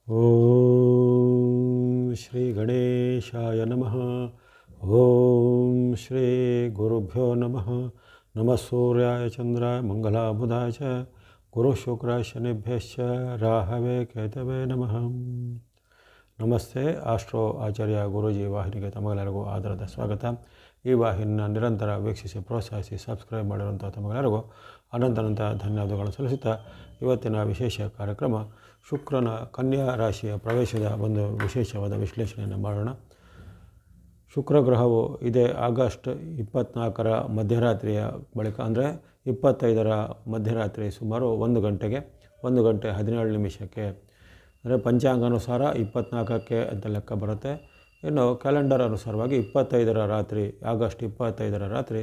ಓಂ ಶ್ರೀ ಗಣೇಶಾಯ ನಮಃ. ಓಂ ಶ್ರೀ ಗುರುಭ್ಯೋ ನಮಃ. ನಮಃ ಸೂರ್ಯಾಯ ಚಂದ್ರಾಯ ಮಂಗಲಾಬುಧಾಯ ಚ ಗುರು ಶುಕ್ರ ಶನಿಭ್ಯಶ್ಚ ರಾಹವೇ ಕೇತವೇ ನಮಃ. ನಮಸ್ತೆ. ಆಸ್ಟ್ರೋ ಆಚಾರ್ಯ ಗುರೂಜಿ ವಾಹಿನಿಗೆ ತಮಗೆಲ್ಲರಿಗೂ ಆದರದ ಸ್ವಾಗತ. ಈ ವಾಹಿನಿನ ನಿರಂತರ ವೀಕ್ಷಿಸಿ ಪ್ರೋತ್ಸಾಹಿಸಿ ಸಬ್ಸ್ಕ್ರೈಬ್ ಮಾಡಿರುವಂಥ ತಮಗೆಲ್ಲರಿಗೂ ಅನಂತ ಧನ್ಯವಾದಗಳನ್ನು ಸಲ್ಲಿಸುತ್ತಾ ಇವತ್ತಿನ ವಿಶೇಷ ಕಾರ್ಯಕ್ರಮ ಶುಕ್ರನ ಕನ್ಯಾ ರಾಶಿಯ ಪ್ರವೇಶದ ಒಂದು ವಿಶೇಷವಾದ ವಿಶ್ಲೇಷಣೆಯನ್ನು ಮಾಡೋಣ. ಶುಕ್ರ ಗ್ರಹವು ಇದೇ ಆಗಸ್ಟ್ 24ರ ಮಧ್ಯರಾತ್ರಿಯ ಬಳಿಕ ಅಂದರೆ 25ರ ಮಧ್ಯರಾತ್ರಿ ಸುಮಾರು 1 ಗಂಟೆ 17 ನಿಮಿಷಕ್ಕೆ ಅಂದರೆ ಪಂಚಾಂಗಾನುಸಾರ 24ಕ್ಕೆ ಅಂತ ಲೆಕ್ಕ ಬರುತ್ತೆ. ಇನ್ನು ಕ್ಯಾಲೆಂಡರ್ ಅನುಸಾರವಾಗಿ 25ರ ರಾತ್ರಿ ಆಗಸ್ಟ್ 25ರ ರಾತ್ರಿ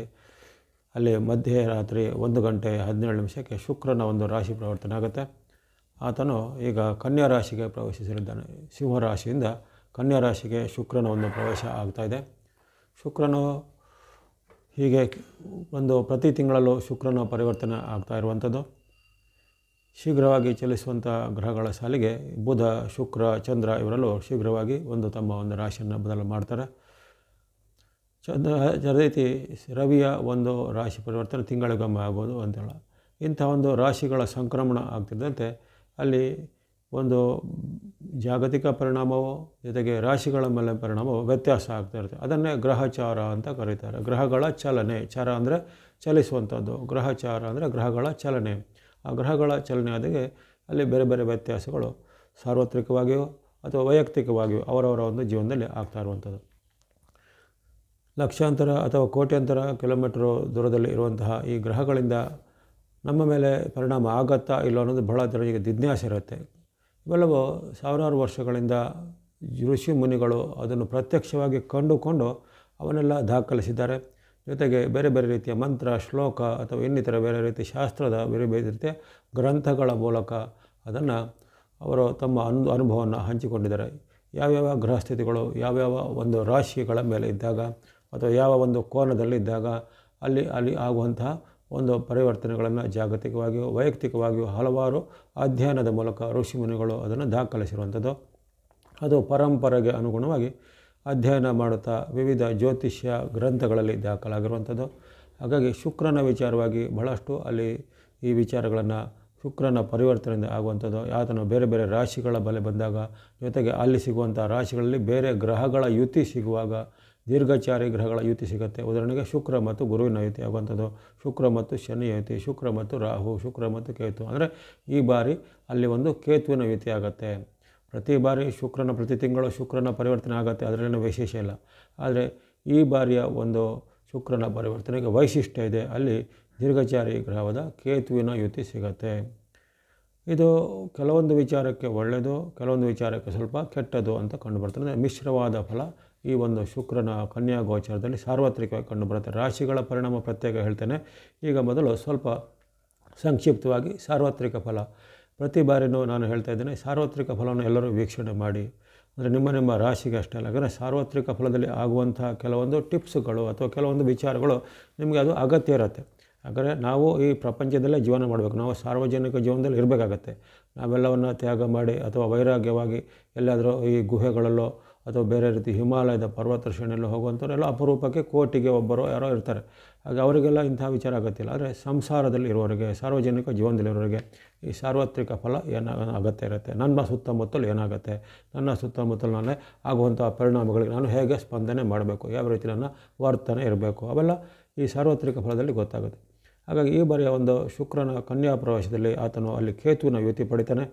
ಅಲ್ಲಿ ಮಧ್ಯರಾತ್ರಿ 1 ಗಂಟೆ 17 ನಿಮಿಷಕ್ಕೆ ಶುಕ್ರನ ಒಂದು ರಾಶಿ ಪರಿವರ್ತನೆ ಆಗುತ್ತೆ. ಆತನು ಈಗ ಕನ್ಯಾ ರಾಶಿಗೆ ಪ್ರವೇಶಿಸಲಿದ್ದಾನೆ. ಸಿಂಹರಾಶಿಯಿಂದ ಕನ್ಯಾ ರಾಶಿಗೆ ಶುಕ್ರನ ಒಂದು ಪ್ರವೇಶ ಆಗ್ತಾಯಿದೆ. ಶುಕ್ರನು ಹೀಗೆ ಒಂದು ಪ್ರತಿ ತಿಂಗಳಲ್ಲೂ ಶುಕ್ರನ ಪರಿವರ್ತನೆ ಆಗ್ತಾ ಇರುವಂಥದ್ದು. ಶೀಘ್ರವಾಗಿ ಚಲಿಸುವಂಥ ಗ್ರಹಗಳ ಸಾಲಿಗೆ ಬುಧ, ಶುಕ್ರ, ಚಂದ್ರ ಇವರಲ್ಲೂ ಶೀಘ್ರವಾಗಿ ತಮ್ಮ ಒಂದು ರಾಶಿಯನ್ನು ಬದಲು ಮಾಡ್ತಾರೆ. ಅದೇ ರೀತಿ ರವಿಯ ಒಂದು ರಾಶಿ ಪರಿವರ್ತನೆ ತಿಂಗಳಿಗೊಮ್ಮೆ ಆಗೋದು ಅಂತೇಳ. ಇಂಥ ಒಂದು ರಾಶಿಗಳ ಸಂಕ್ರಮಣ ಆಗ್ತಿದ್ದಂತೆ ಅಲ್ಲಿ ಒಂದು ಜಾಗತಿಕ ಪರಿಣಾಮವು ಜೊತೆಗೆ ರಾಶಿಗಳ ಮೇಲೆ ಪರಿಣಾಮವು ವ್ಯತ್ಯಾಸ ಆಗ್ತಾ ಇರುತ್ತೆ. ಅದನ್ನೇ ಗ್ರಹಚಾರ ಅಂತ ಕರೀತಾರೆ. ಗ್ರಹಗಳ ಚಲನೆ, ಚಾರ ಅಂದರೆ ಚಲಿಸುವಂಥದ್ದು, ಗ್ರಹಚಾರ ಅಂದರೆ ಗ್ರಹಗಳ ಚಲನೆ. ಆ ಗ್ರಹಗಳ ಚಲನೆ ಆದಾಗೆ ಅಲ್ಲಿ ಬೇರೆ ಬೇರೆ ವ್ಯತ್ಯಾಸಗಳು ಸಾರ್ವತ್ರಿಕವಾಗಿಯೋ ಅಥವಾ ವೈಯಕ್ತಿಕವಾಗಿಯೋ ಅವರವರ ಒಂದು ಜೀವನದಲ್ಲಿ ಆಗ್ತಾ ಇರುವಂಥದ್ದು. ಲಕ್ಷಾಂತರ ಅಥವಾ ಕೋಟ್ಯಾಂತರ ಕಿಲೋಮೀಟರು ದೂರದಲ್ಲಿ ಇರುವಂತಹ ಈ ಗ್ರಹಗಳಿಂದ ನಮ್ಮ ಮೇಲೆ ಪರಿಣಾಮ ಆಗತ್ತಾ ಇಲ್ಲ ಅನ್ನೋದು ಬಹಳ ಜನರಿಗೆ ಜಿಜ್ಞಾಸೆ ಇರುತ್ತೆ. ಇವೆಲ್ಲವೂ ಸಾವಿರಾರು ವರ್ಷಗಳಿಂದ ಋಷಿ ಮುನಿಗಳು ಅದನ್ನು ಪ್ರತ್ಯಕ್ಷವಾಗಿ ಕಂಡುಕೊಂಡು ಅವನ್ನೆಲ್ಲ ದಾಖಲಿಸಿದ್ದಾರೆ. ಜೊತೆಗೆ ಬೇರೆ ಬೇರೆ ರೀತಿಯ ಮಂತ್ರ, ಶ್ಲೋಕ ಅಥವಾ ಇನ್ನಿತರ ಬೇರೆ ರೀತಿಯ ಶಾಸ್ತ್ರದ ಬೇರೆ ಬೇರೆ ರೀತಿಯ ಗ್ರಂಥಗಳ ಮೂಲಕ ಅದನ್ನು ಅವರು ತಮ್ಮ ಅನುಭವವನ್ನು ಹಂಚಿಕೊಂಡಿದ್ದಾರೆ. ಯಾವ್ಯಾವ ಗ್ರಹಸ್ಥಿತಿಗಳು ಯಾವ್ಯಾವ ಒಂದು ರಾಶಿಗಳ ಮೇಲೆ ಇದ್ದಾಗ ಅಥವಾ ಯಾವ ಒಂದು ಕೋನದಲ್ಲಿದ್ದಾಗ ಅಲ್ಲಿ ಆಗುವಂತಹ ಒಂದು ಪರಿವರ್ತನೆಗಳನ್ನು ಜಾಗತಿಕವಾಗಿಯೂ ವೈಯಕ್ತಿಕವಾಗಿಯೂ ಹಲವಾರು ಅಧ್ಯಯನದ ಮೂಲಕ ಋಷಿಮುನಿಗಳು ಅದನ್ನು ದಾಖಲಿಸಿರುವಂಥದ್ದು. ಅದು ಪರಂಪರೆಗೆ ಅನುಗುಣವಾಗಿ ಅಧ್ಯಯನ ಮಾಡುತ್ತಾ ವಿವಿಧ ಜ್ಯೋತಿಷ್ಯ ಗ್ರಂಥಗಳಲ್ಲಿ ದಾಖಲಾಗಿರುವಂಥದ್ದು. ಹಾಗಾಗಿ ಶುಕ್ರನ ವಿಚಾರವಾಗಿ ಬಹಳಷ್ಟು ಅಲ್ಲಿ ಈ ವಿಚಾರಗಳನ್ನು ಶುಕ್ರನ ಪರಿವರ್ತನೆಯಿಂದ ಆಗುವಂಥದ್ದು. ಆತನು ಬೇರೆ ಬೇರೆ ರಾಶಿಗಳ ಬಲೆ ಬಂದಾಗ ಜೊತೆಗೆ ಅಲ್ಲಿ ಸಿಗುವಂಥ ರಾಶಿಗಳಲ್ಲಿ ಬೇರೆ ಗ್ರಹಗಳ ಯುತಿ ಸಿಗುವಾಗ ದೀರ್ಘಚಾರಿ ಗ್ರಹಗಳ ಯುತಿ ಸಿಗುತ್ತೆ. ಉದಾಹರಣೆಗೆ ಶುಕ್ರ ಮತ್ತು ಗುರುವಿನ ಯುತಿ ಆಗುವಂಥದ್ದು, ಶುಕ್ರ ಮತ್ತು ಶನಿ ಯುತಿ, ಶುಕ್ರ ಮತ್ತು ರಾಹು, ಶುಕ್ರ ಮತ್ತು ಕೇತು. ಅಂದರೆ ಈ ಬಾರಿ ಅಲ್ಲಿ ಒಂದು ಕೇತುವಿನ ಯುತಿ ಆಗುತ್ತೆ. ಪ್ರತಿ ಬಾರಿ ಪ್ರತಿ ತಿಂಗಳು ಶುಕ್ರನ ಪರಿವರ್ತನೆ ಆಗುತ್ತೆ, ಅದರಲ್ಲೇನು ವಿಶೇಷ ಇಲ್ಲ. ಆದರೆ ಈ ಬಾರಿಯ ಒಂದು ಶುಕ್ರನ ಪರಿವರ್ತನೆಗೆ ವೈಶಿಷ್ಟ್ಯ ಇದೆ. ಅಲ್ಲಿ ದೀರ್ಘಚಾರಿ ಗ್ರಹವಾದ ಕೇತುವಿನ ಯುತಿ ಸಿಗುತ್ತೆ. ಇದು ಕೆಲವೊಂದು ವಿಚಾರಕ್ಕೆ ಒಳ್ಳೆಯದು, ಕೆಲವೊಂದು ವಿಚಾರಕ್ಕೆ ಸ್ವಲ್ಪ ಕೆಟ್ಟದ್ದು ಅಂತ ಕಂಡುಬರ್ತದೆ. ಮಿಶ್ರವಾದ ಫಲ ಈ ಒಂದು ಶುಕ್ರನ ಕನ್ಯಾ ಗೋಚಾರದಲ್ಲಿ ಸಾರ್ವತ್ರಿಕವಾಗಿ ಕಂಡುಬರುತ್ತೆ. ರಾಶಿಗಳ ಪರಿಣಾಮ ಪ್ರತ್ಯೇಕ ಹೇಳ್ತೇನೆ. ಈಗ ಮೊದಲು ಸ್ವಲ್ಪ ಸಂಕ್ಷಿಪ್ತವಾಗಿ ಸಾರ್ವತ್ರಿಕ ಫಲ. ಪ್ರತಿ ಬಾರಿನೂ ನಾನು ಹೇಳ್ತಾ ಇದ್ದೇನೆ, ಸಾರ್ವತ್ರಿಕ ಫಲವನ್ನು ಎಲ್ಲರೂ ವೀಕ್ಷಣೆ ಮಾಡಿ. ಅಂದರೆ ನಿಮ್ಮ ರಾಶಿಗೆ ಅಷ್ಟೇ ಅಲ್ಲ, ಯಾಕಂದರೆ ಸಾರ್ವತ್ರಿಕ ಫಲದಲ್ಲಿ ಆಗುವಂಥ ಕೆಲವೊಂದು ಟಿಪ್ಸ್ಗಳು ಅಥವಾ ಕೆಲವೊಂದು ವಿಚಾರಗಳು ನಿಮಗೆ ಅದು ಅಗತ್ಯ ಇರುತ್ತೆ. ಯಾಕಂದರೆ ನಾವು ಈ ಪ್ರಪಂಚದಲ್ಲೇ ಜೀವನ ಮಾಡಬೇಕು, ನಾವು ಸಾರ್ವಜನಿಕ ಜೀವನದಲ್ಲಿ ಇರಬೇಕಾಗತ್ತೆ. ನಾವೆಲ್ಲವನ್ನು ತ್ಯಾಗ ಮಾಡಿ ಅಥವಾ ವೈರಾಗ್ಯವಾಗಿ ಎಲ್ಲಾದರೂ ಈ ಗುಹೆಗಳಲ್ಲೋ ಅಥವಾ ಬೇರೆ ರೀತಿ ಹಿಮಾಲಯದ ಪರ್ವತ ಶ್ರೇಣಿಯಲ್ಲೋ ಹೋಗುವಂಥವ್ರೆಲ್ಲ ಅಪರೂಪಕ್ಕೆ ಕೋಟಿಗೆ ಒಬ್ಬರು ಯಾರೋ ಇರ್ತಾರೆ. ಹಾಗೆ ಅವರಿಗೆಲ್ಲ ಇಂಥ ವಿಚಾರ ಆಗುತ್ತಿಲ್ಲ. ಆದರೆ ಸಂಸಾರದಲ್ಲಿ ಇರುವವರಿಗೆ, ಸಾರ್ವಜನಿಕ ಜೀವನದಲ್ಲಿರೋರಿಗೆ ಈ ಸಾರ್ವತ್ರಿಕ ಫಲ ಅಗತ್ಯ ಇರುತ್ತೆ. ನನ್ನ ಸುತ್ತಮುತ್ತಲು ಏನಾಗುತ್ತೆ, ನನ್ನ ಸುತ್ತಮುತ್ತಲಿನಲ್ಲೇ ಆಗುವಂಥ ಪರಿಣಾಮಗಳಿಗೆ ನಾನು ಹೇಗೆ ಸ್ಪಂದನೆ ಮಾಡಬೇಕು, ಯಾವ ರೀತಿ ನನ್ನ ವರ್ತನೆ ಇರಬೇಕು, ಅವೆಲ್ಲ ಈ ಸಾರ್ವತ್ರಿಕ ಫಲದಲ್ಲಿ ಗೊತ್ತಾಗುತ್ತೆ. ಹಾಗಾಗಿ ಈ ಬಾರಿಯ ಒಂದು ಶುಕ್ರನ ಕನ್ಯಾ ಪ್ರವೇಶದಲ್ಲಿ ಆತನು ಅಲ್ಲಿ ಕೇತುವಿನ ಯುತಿ ಪಡಿತಾನೆ.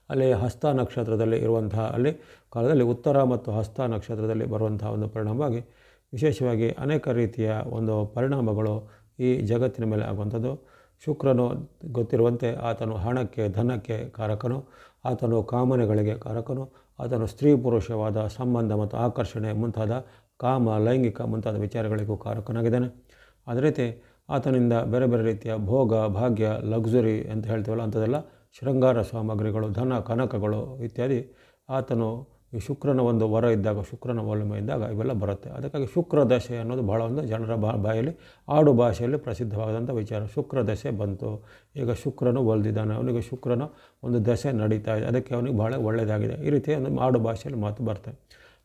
ಅಲ್ಲಿ ಹಸ್ತ ನಕ್ಷತ್ರದಲ್ಲಿ ಇರುವಂತಹ ಅಲ್ಲಿ ಕಾಲದಲ್ಲಿ ಉತ್ತರ ಮತ್ತು ಹಸ್ತ ನಕ್ಷತ್ರದಲ್ಲಿ ಬರುವಂತಹ ಒಂದು ಪರಿಣಾಮವಾಗಿ ವಿಶೇಷವಾಗಿ ಅನೇಕ ರೀತಿಯ ಒಂದು ಪರಿಣಾಮಗಳು ಈ ಜಗತ್ತಿನ ಮೇಲೆ ಆಗುವಂಥದ್ದು. ಶುಕ್ರನು ಗೊತ್ತಿರುವಂತೆ ಆತನು ಹಣಕ್ಕೆ, ಧನಕ್ಕೆ ಕಾರಕನು, ಆತನು ಕಾಮನೆಗಳಿಗೆ ಕಾರಕನು, ಆತನು ಸ್ತ್ರೀ ಪುರುಷವಾದ ಸಂಬಂಧ ಮತ್ತು ಆಕರ್ಷಣೆ ಮುಂತಾದ ಕಾಮ, ಲೈಂಗಿಕ ಮುಂತಾದ ವಿಚಾರಗಳಿಗೂ ಕಾರಕನಾಗಿದ್ದಾನೆ. ಅದೇ ರೀತಿ ಆತನಿಂದ ಬೇರೆ ಬೇರೆ ರೀತಿಯ ಭೋಗ, ಭಾಗ್ಯ, ಲಕ್ಸುರಿ ಅಂತ ಹೇಳ್ತೀವಲ್ಲ ಅಂಥದ್ದೆಲ್ಲ ಶೃಂಗಾರ ಸಾಮಗ್ರಿಗಳು, ಧನ, ಕನಕಗಳು ಇತ್ಯಾದಿ ಆತನು ಈ ಶುಕ್ರನ ಒಂದು ವರ ಇದ್ದಾಗ, ಶುಕ್ರನ ಒಲುಮೆ ಇದ್ದಾಗ ಇವೆಲ್ಲ ಬರುತ್ತೆ. ಅದಕ್ಕಾಗಿ ಶುಕ್ರ ದಶೆ ಅನ್ನೋದು ಬಹಳ ಒಂದು ಜನರ ಬಾಯಲ್ಲಿ ಆಡು ಭಾಷೆಯಲ್ಲಿ ಪ್ರಸಿದ್ಧವಾದಂಥ ವಿಚಾರ. ಶುಕ್ರ ದಶೆ ಬಂತು, ಈಗ ಶುಕ್ರನು ಒಲ್ದಿದ್ದಾನೆ, ಅವನಿಗೆ ಶುಕ್ರನ ಒಂದು ದಶೆ ನಡೀತಾ ಇದೆ, ಅದಕ್ಕೆ ಅವನಿಗೆ ಭಾಳ ಒಳ್ಳೆಯದಾಗಿದೆ, ಈ ರೀತಿ ಒಂದು ಆಡು ಭಾಷೆಯಲ್ಲಿ ಮಾತು ಬರ್ತದೆ.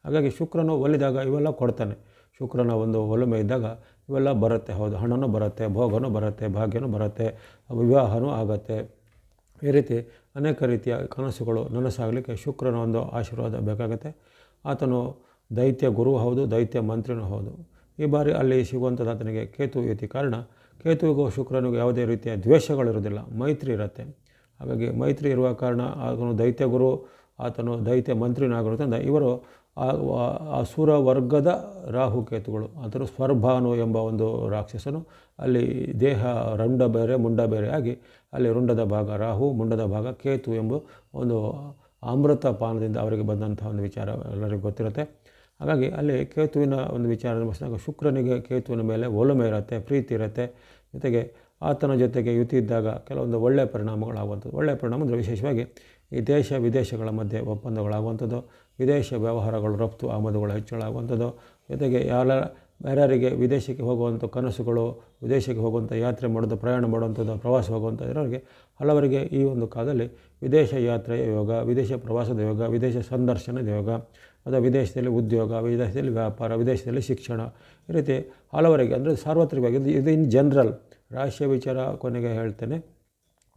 ಹಾಗಾಗಿ ಶುಕ್ರನು ಒಲಿದಾಗ ಇವೆಲ್ಲ ಕೊಡ್ತಾನೆ. ಶುಕ್ರನ ಒಂದು ಒಲುಮೆ ಇದ್ದಾಗ ಇವೆಲ್ಲ ಬರುತ್ತೆ. ಹೌದು, ಹಣನೂ ಬರುತ್ತೆ, ಭೋಗನೂ ಬರುತ್ತೆ, ಭಾಗ್ಯನೂ ಬರುತ್ತೆ, ವಿವಾಹನೂ ಆಗುತ್ತೆ. ಈ ರೀತಿ ಅನೇಕ ರೀತಿಯ ಕನಸುಗಳು ನನಸಾಗಲಿಕ್ಕೆ ಶುಕ್ರನ ಒಂದು ಆಶೀರ್ವಾದ ಬೇಕಾಗುತ್ತೆ. ಆತನು ದೈತ್ಯ ಗುರು ಹೌದು, ದೈತ್ಯ ಮಂತ್ರಿನೂ ಹೌದು. ಈ ಬಾರಿ ಅಲ್ಲಿ ಸಿಗುವಂಥದ್ದು ಆತನಿಗೆ ಕೇತು ಯುತಿ ಕಾರಣ. ಕೇತುವಿಗೂ ಶುಕ್ರನಿಗೂ ಯಾವುದೇ ರೀತಿಯ ದ್ವೇಷಗಳಿರೋದಿಲ್ಲ, ಮೈತ್ರಿ ಇರುತ್ತೆ. ಹಾಗಾಗಿ ಮೈತ್ರಿ ಇರುವ ಕಾರಣ ಆತನು ದೈತ್ಯ ಗುರು, ಆತನು ದೈತ್ಯ ಮಂತ್ರಿನಾಗಿರುತ್ತಂದ ಇವರು ಅಸುರ ವರ್ಗದ ರಾಹುಕೇತುಗಳು. ಆತನು ಸ್ವರ್ಭಾನು ಎಂಬ ಒಂದು ರಾಕ್ಷಸನು ಅಲ್ಲಿ ದೇಹ ರುಂಡ ಬೇರೆ ಮುಂಡ ಬೇರೆ ಆಗಿ ಅಲ್ಲಿ ರುಂಡದ ಭಾಗ ರಾಹು, ಮುಂಡದ ಭಾಗ ಕೇತು ಎಂಬ ಒಂದು ಅಮೃತ ಪಾನದಿಂದ ಅವರಿಗೆ ಬಂದಂಥ ಒಂದು ವಿಚಾರ ಎಲ್ಲರಿಗೂ ಗೊತ್ತಿರುತ್ತೆ. ಹಾಗಾಗಿ ಅಲ್ಲಿ ಕೇತುವಿನ ಒಂದು ವಿಚಾರ ಬಸಿದಾಗ ಶುಕ್ರನಿಗೆ ಕೇತುವಿನ ಮೇಲೆ ಒಲುಮೆ ಇರುತ್ತೆ, ಪ್ರೀತಿ ಇರುತ್ತೆ. ಜೊತೆಗೆ ಆತನ ಜೊತೆಗೆ ಯುತಿ ಇದ್ದಾಗ ಕೆಲವೊಂದು ಒಳ್ಳೆಯ ಪರಿಣಾಮಗಳಾಗುವಂಥದ್ದು. ಒಳ್ಳೆಯ ಪರಿಣಾಮ ಅಂದರೆ ವಿಶೇಷವಾಗಿ ಈ ದೇಶ ವಿದೇಶಗಳ ಮಧ್ಯೆ ಒಪ್ಪಂದಗಳಾಗುವಂಥದ್ದು, ವಿದೇಶ ವ್ಯವಹಾರಗಳು ರಫ್ತು ಆಮದುಗಳು ಹೆಚ್ಚಳ ಆಗುವಂಥದ್ದು. ಜೊತೆಗೆ ಯಾರ್ಯಾರಿಗೆ ವಿದೇಶಕ್ಕೆ ಹೋಗುವಂಥ ಕನಸುಗಳು, ವಿದೇಶಕ್ಕೆ ಹೋಗುವಂಥ ಯಾತ್ರೆ ಮಾಡೋದು, ಪ್ರಯಾಣ ಮಾಡುವಂಥದ್ದು, ಪ್ರವಾಸ ಹೋಗುವಂಥ ಇರೋರಿಗೆ ಹಲವರಿಗೆ ಈ ಒಂದು ಕಾಲದಲ್ಲಿ ವಿದೇಶ ಯಾತ್ರೆಯ ಯೋಗ, ವಿದೇಶ ಪ್ರವಾಸದ ಯೋಗ, ವಿದೇಶ ಸಂದರ್ಶನದ ಯೋಗ, ಅಥವಾ ವಿದೇಶದಲ್ಲಿ ಉದ್ಯೋಗ, ವಿದೇಶದಲ್ಲಿ ವ್ಯಾಪಾರ, ವಿದೇಶದಲ್ಲಿ ಶಿಕ್ಷಣ, ಈ ರೀತಿ ಹಲವರಿಗೆ ಅಂದರೆ ಸಾರ್ವತ್ರಿಕವಾಗಿ ಇದು ಇನ್ ಜನರಲ್ ರಾಶಿಯ ವಿಚಾರ ಕೊನೆಗೆ ಹೇಳ್ತೇನೆ.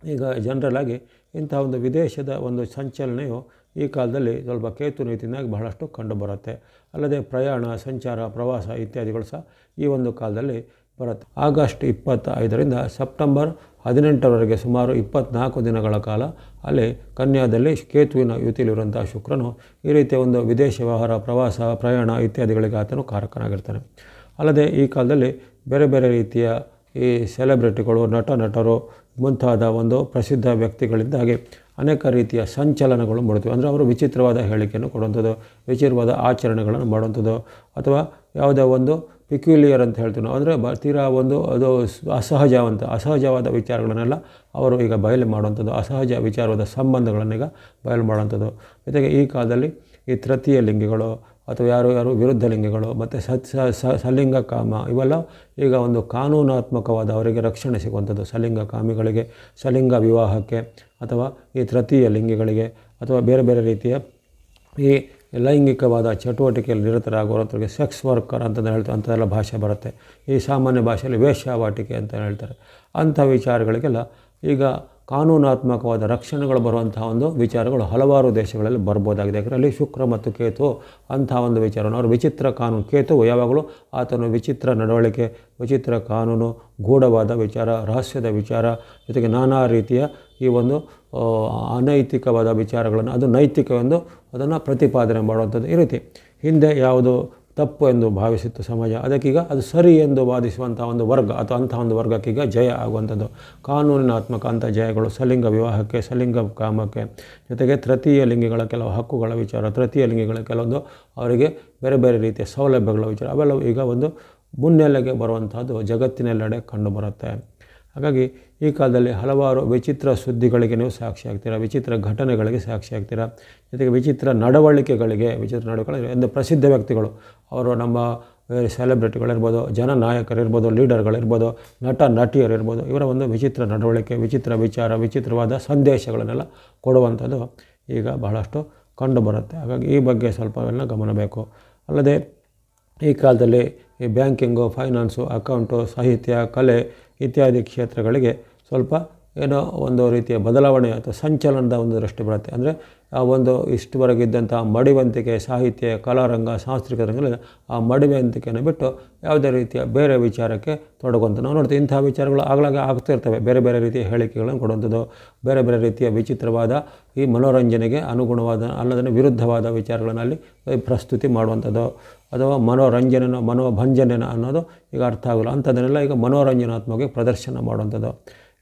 ಈಗ ಜನರಲಾಗಿ ಇಂಥ ಒಂದು ವಿದೇಶದ ಒಂದು ಸಂಚಲನೆಯು ಈ ಕಾಲದಲ್ಲಿ ಸ್ವಲ್ಪ ಕೇತು ನೀತಿಯಿಂದಾಗಿ ಬಹಳಷ್ಟು ಕಂಡುಬರುತ್ತೆ. ಅಲ್ಲದೆ ಪ್ರಯಾಣ, ಸಂಚಾರ, ಪ್ರವಾಸ ಇತ್ಯಾದಿಗಳು ಸಹ ಈ ಒಂದು ಕಾಲದಲ್ಲಿ ಬರುತ್ತೆ. ಆಗಸ್ಟ್ 25ರಿಂದ ಸೆಪ್ಟೆಂಬರ್ 18ರವರೆಗೆ ಸುಮಾರು 24 ದಿನಗಳ ಕಾಲ ಅಲ್ಲಿ ಕನ್ಯಾದಲ್ಲಿ ಕೇತುವಿನ ಯುತಿಯಲ್ಲಿರುವಂಥ ಶುಕ್ರನು ಈ ರೀತಿಯ ಒಂದು ವಿದೇಶ ವ್ಯವಹಾರ, ಪ್ರವಾಸ, ಪ್ರಯಾಣ ಇತ್ಯಾದಿಗಳಿಗೆ ಆತನು ಕಾರಕನಾಗಿರ್ತಾನೆ. ಅಲ್ಲದೆ ಈ ಕಾಲದಲ್ಲಿ ಬೇರೆ ಬೇರೆ ರೀತಿಯ ಈ ಸೆಲೆಬ್ರಿಟಿಗಳು, ನಟರು ಮುಂತಾದ ಒಂದು ಪ್ರಸಿದ್ಧ ವ್ಯಕ್ತಿಗಳಿಂದಾಗಿ ಅನೇಕ ರೀತಿಯ ಸಂಚಲನಗಳು ಮೂಡುತ್ತವೆ. ಅಂದರೆ ಅವರು ವಿಚಿತ್ರವಾದ ಹೇಳಿಕೆಯನ್ನು ಕೊಡುವಂಥದ್ದು, ವಿಚಿತ್ರವಾದ ಆಚರಣೆಗಳನ್ನು ಮಾಡುವಂಥದ್ದು, ಅಥವಾ ಯಾವುದೇ ಒಂದು ಪಿಕ್ಯುಲಿಯರ್ ಅಂತ ಹೇಳ್ತೀವಿ ನಾವು, ಅಂದರೆ ತೀರಾ ಒಂದು ಅದು ಅಸಹಜವಾದ ವಿಚಾರಗಳನ್ನೆಲ್ಲ ಅವರು ಈಗ ಬಯಲು ಮಾಡುವಂಥದ್ದು, ಅಸಹಜ ವಿಚಾರವಾದ ಸಂಬಂಧಗಳನ್ನೀಗ ಬಯಲು ಮಾಡುವಂಥದ್ದು. ಜೊತೆಗೆ ಈ ಕಾಲದಲ್ಲಿ ಈ ತೃತೀಯ ಲಿಂಗಿಗಳು ಅಥವಾ ಯಾರು ವಿರುದ್ಧ ಲಿಂಗಿಗಳು ಮತ್ತು ಸಲಿಂಗ ಕಾಮ ಇವೆಲ್ಲ ಈಗ ಒಂದು ಕಾನೂನಾತ್ಮಕವಾದ ಅವರಿಗೆ ರಕ್ಷಣೆ ಸಿಗುವಂಥದ್ದು. ಸಲಿಂಗ ಕಾಮಿಗಳಿಗೆ, ಸಲಿಂಗ ವಿವಾಹಕ್ಕೆ, ಅಥವಾ ಈ ತೃತೀಯ ಲಿಂಗಿಗಳಿಗೆ, ಅಥವಾ ಬೇರೆ ಬೇರೆ ರೀತಿಯ ಈ ಲೈಂಗಿಕವಾದ ಚಟುವಟಿಕೆಯಲ್ಲಿ ನಿರತರಾಗುವಂಥವ್ರಿಗೆ ಸೆಕ್ಸ್ ವರ್ಕರ್ ಅಂತ ಹೇಳ್ತಾರೆ, ಅಂಥದ್ದೆಲ್ಲ ಭಾಷೆ ಬರುತ್ತೆ. ಈ ಸಾಮಾನ್ಯ ಭಾಷೆಯಲ್ಲಿ ವೇಶ್ಯಾವಾಟಿಕೆ ಅಂತ ಹೇಳ್ತಾರೆ. ಅಂಥ ವಿಚಾರಗಳಿಗೆಲ್ಲ ಈಗ ಕಾನೂನಾತ್ಮಕವಾದ ರಕ್ಷಣೆಗಳು ಬರುವಂತಹ ಒಂದು ವಿಚಾರಗಳು ಹಲವಾರು ದೇಶಗಳಲ್ಲಿ ಬರ್ಬೋದಾಗಿದೆ. ಯಾಕಂದರೆ ಅಲ್ಲಿ ಶುಕ್ರ ಮತ್ತು ಕೇತು ಅಂಥ ಒಂದು ವಿಚಾರವನ್ನು ಅವರು ವಿಚಿತ್ರ ಕಾನೂನು, ಕೇತುವು ಯಾವಾಗಲೂ ಆತನು ವಿಚಿತ್ರ ನಡವಳಿಕೆ, ವಿಚಿತ್ರ ಕಾನೂನು, ಗೂಢವಾದ ವಿಚಾರ, ರಹಸ್ಯದ ವಿಚಾರ, ಜೊತೆಗೆ ನಾನಾ ರೀತಿಯ ಈ ಒಂದು ಅನೈತಿಕವಾದ ವಿಚಾರಗಳನ್ನು ಅದು ನೈತಿಕವೆಂದು ಅದನ್ನು ಪ್ರತಿಪಾದನೆ ಮಾಡುವಂಥದ್ದು. ಈ ರೀತಿ ಹಿಂದೆ ಯಾವುದು ತಪ್ಪು ಎಂದು ಭಾವಿಸಿತ್ತು ಸಮಾಜ, ಅದಕ್ಕೀಗ ಅದು ಸರಿ ಎಂದು ವಾದಿಸುವಂಥ ಒಂದು ವರ್ಗ ಅಥವಾ ಅಂಥ ಒಂದು ವರ್ಗಕ್ಕೀಗ ಜಯ ಆಗುವಂಥದ್ದು. ಕಾನೂನಿನಾತ್ಮಕ ಅಂಥ ಜಯಗಳು ಸಲಿಂಗ ವಿವಾಹಕ್ಕೆ, ಸಲಿಂಗ ಕಾಮಕ್ಕೆ, ಜೊತೆಗೆ ತೃತೀಯ ಲಿಂಗಿಗಳ ಕೆಲವು ಹಕ್ಕುಗಳ ವಿಚಾರ, ತೃತೀಯ ಲಿಂಗಿಗಳ ಕೆಲವೊಂದು ಅವರಿಗೆ ಬೇರೆ ಬೇರೆ ರೀತಿಯ ಸೌಲಭ್ಯಗಳ ವಿಚಾರ ಅವೆಲ್ಲವೂ ಈಗ ಒಂದು ಮುನ್ನೆಲೆಗೆ ಬರುವಂಥದ್ದು ಜಗತ್ತಿನೆಲ್ಲೆಡೆ ಕಂಡುಬರುತ್ತೆ. ಹಾಗಾಗಿ ಈ ಕಾಲದಲ್ಲಿ ಹಲವಾರು ವಿಚಿತ್ರ ಸುದ್ದಿಗಳಿಗೆ ನೀವು ಸಾಕ್ಷಿಯಾಗ್ತೀರಾ, ವಿಚಿತ್ರ ಘಟನೆಗಳಿಗೆ ಸಾಕ್ಷಿಯಾಗ್ತೀರಾ, ಜೊತೆಗೆ ವಿಚಿತ್ರ ನಡವಳಿಕೆಗಳಿಗೆ ಎಂದು ಪ್ರಸಿದ್ಧ ವ್ಯಕ್ತಿಗಳು ಅವರು ನಮ್ಮ ಸೆಲೆಬ್ರಿಟಿಗಳಿರ್ಬೋದು, ಜನನಾಯಕರಿರ್ಬೋದು, ಲೀಡರ್ಗಳಿರ್ಬೋದು, ನಟಿಯರಿರ್ಬೋದು, ಇವರ ಒಂದು ವಿಚಿತ್ರ ನಡವಳಿಕೆ, ವಿಚಿತ್ರ ವಿಚಾರ, ವಿಚಿತ್ರವಾದ ಸಂದೇಶಗಳನ್ನೆಲ್ಲ ಕೊಡುವಂಥದ್ದು ಈಗ ಬಹಳಷ್ಟು ಕಂಡುಬರುತ್ತೆ. ಹಾಗಾಗಿ ಈ ಬಗ್ಗೆ ಸ್ವಲ್ಪವೆಲ್ಲ ಗಮನ ಬೇಕು. ಅಲ್ಲದೆ ಈ ಕಾಲದಲ್ಲಿ ಈ ಬ್ಯಾಂಕಿಂಗು, ಫೈನಾನ್ಸು, ಅಕೌಂಟು, ಸಾಹಿತ್ಯ, ಕಲೆ ಇತ್ಯಾದಿ ಕ್ಷೇತ್ರಗಳಿಗೆ ಸ್ವಲ್ಪ ಏನೋ ಒಂದು ರೀತಿಯ ಬದಲಾವಣೆ ಅಥವಾ ಸಂಚಲನದ ಒಂದು ದೃಷ್ಟಿ ಬರುತ್ತೆ. ಅಂದರೆ ಆ ಒಂದು ಇಷ್ಟುವರೆಗಿದ್ದಂಥ ಮಡಿವಂತಿಕೆ, ಸಾಹಿತ್ಯ, ಕಲಾರಂಗ, ಸಾಂಸ್ಕೃತಿಕ ರಂಗದಲ್ಲಿ ಆ ಮಡಿವಂತಿಕೆಯನ್ನು ಬಿಟ್ಟು ಯಾವುದೇ ರೀತಿಯ ಬೇರೆ ವಿಚಾರಕ್ಕೆ ತೊಡಗುವಂಥ ನಾವು ನೋಡ್ತೀವಿ. ಇಂಥ ವಿಚಾರಗಳು ಆಗಲಾಗ ಆಗ್ತಿರ್ತವೆ. ಬೇರೆ ಬೇರೆ ರೀತಿಯ ಹೇಳಿಕೆಗಳನ್ನು ಕೊಡುವಂಥದ್ದು, ಬೇರೆ ಬೇರೆ ರೀತಿಯ ವಿಚಿತ್ರವಾದ ಈ ಮನೋರಂಜನೆಗೆ ಅನುಗುಣವಾದ ಅಲ್ಲದೇ ವಿರುದ್ಧವಾದ ವಿಚಾರಗಳನ್ನಲ್ಲಿ ಪ್ರಸ್ತುತಿ ಮಾಡುವಂಥದ್ದು, ಅಥವಾ ಮನೋಭಂಜನೆನ ಅನ್ನೋದು ಈಗ ಅರ್ಥ ಆಗೋಲ್ಲ, ಅಂಥದ್ದನ್ನೆಲ್ಲ ಈಗ ಮನೋರಂಜನಾತ್ಮಕವಾಗಿ ಪ್ರದರ್ಶನ ಮಾಡುವಂಥದ್ದು.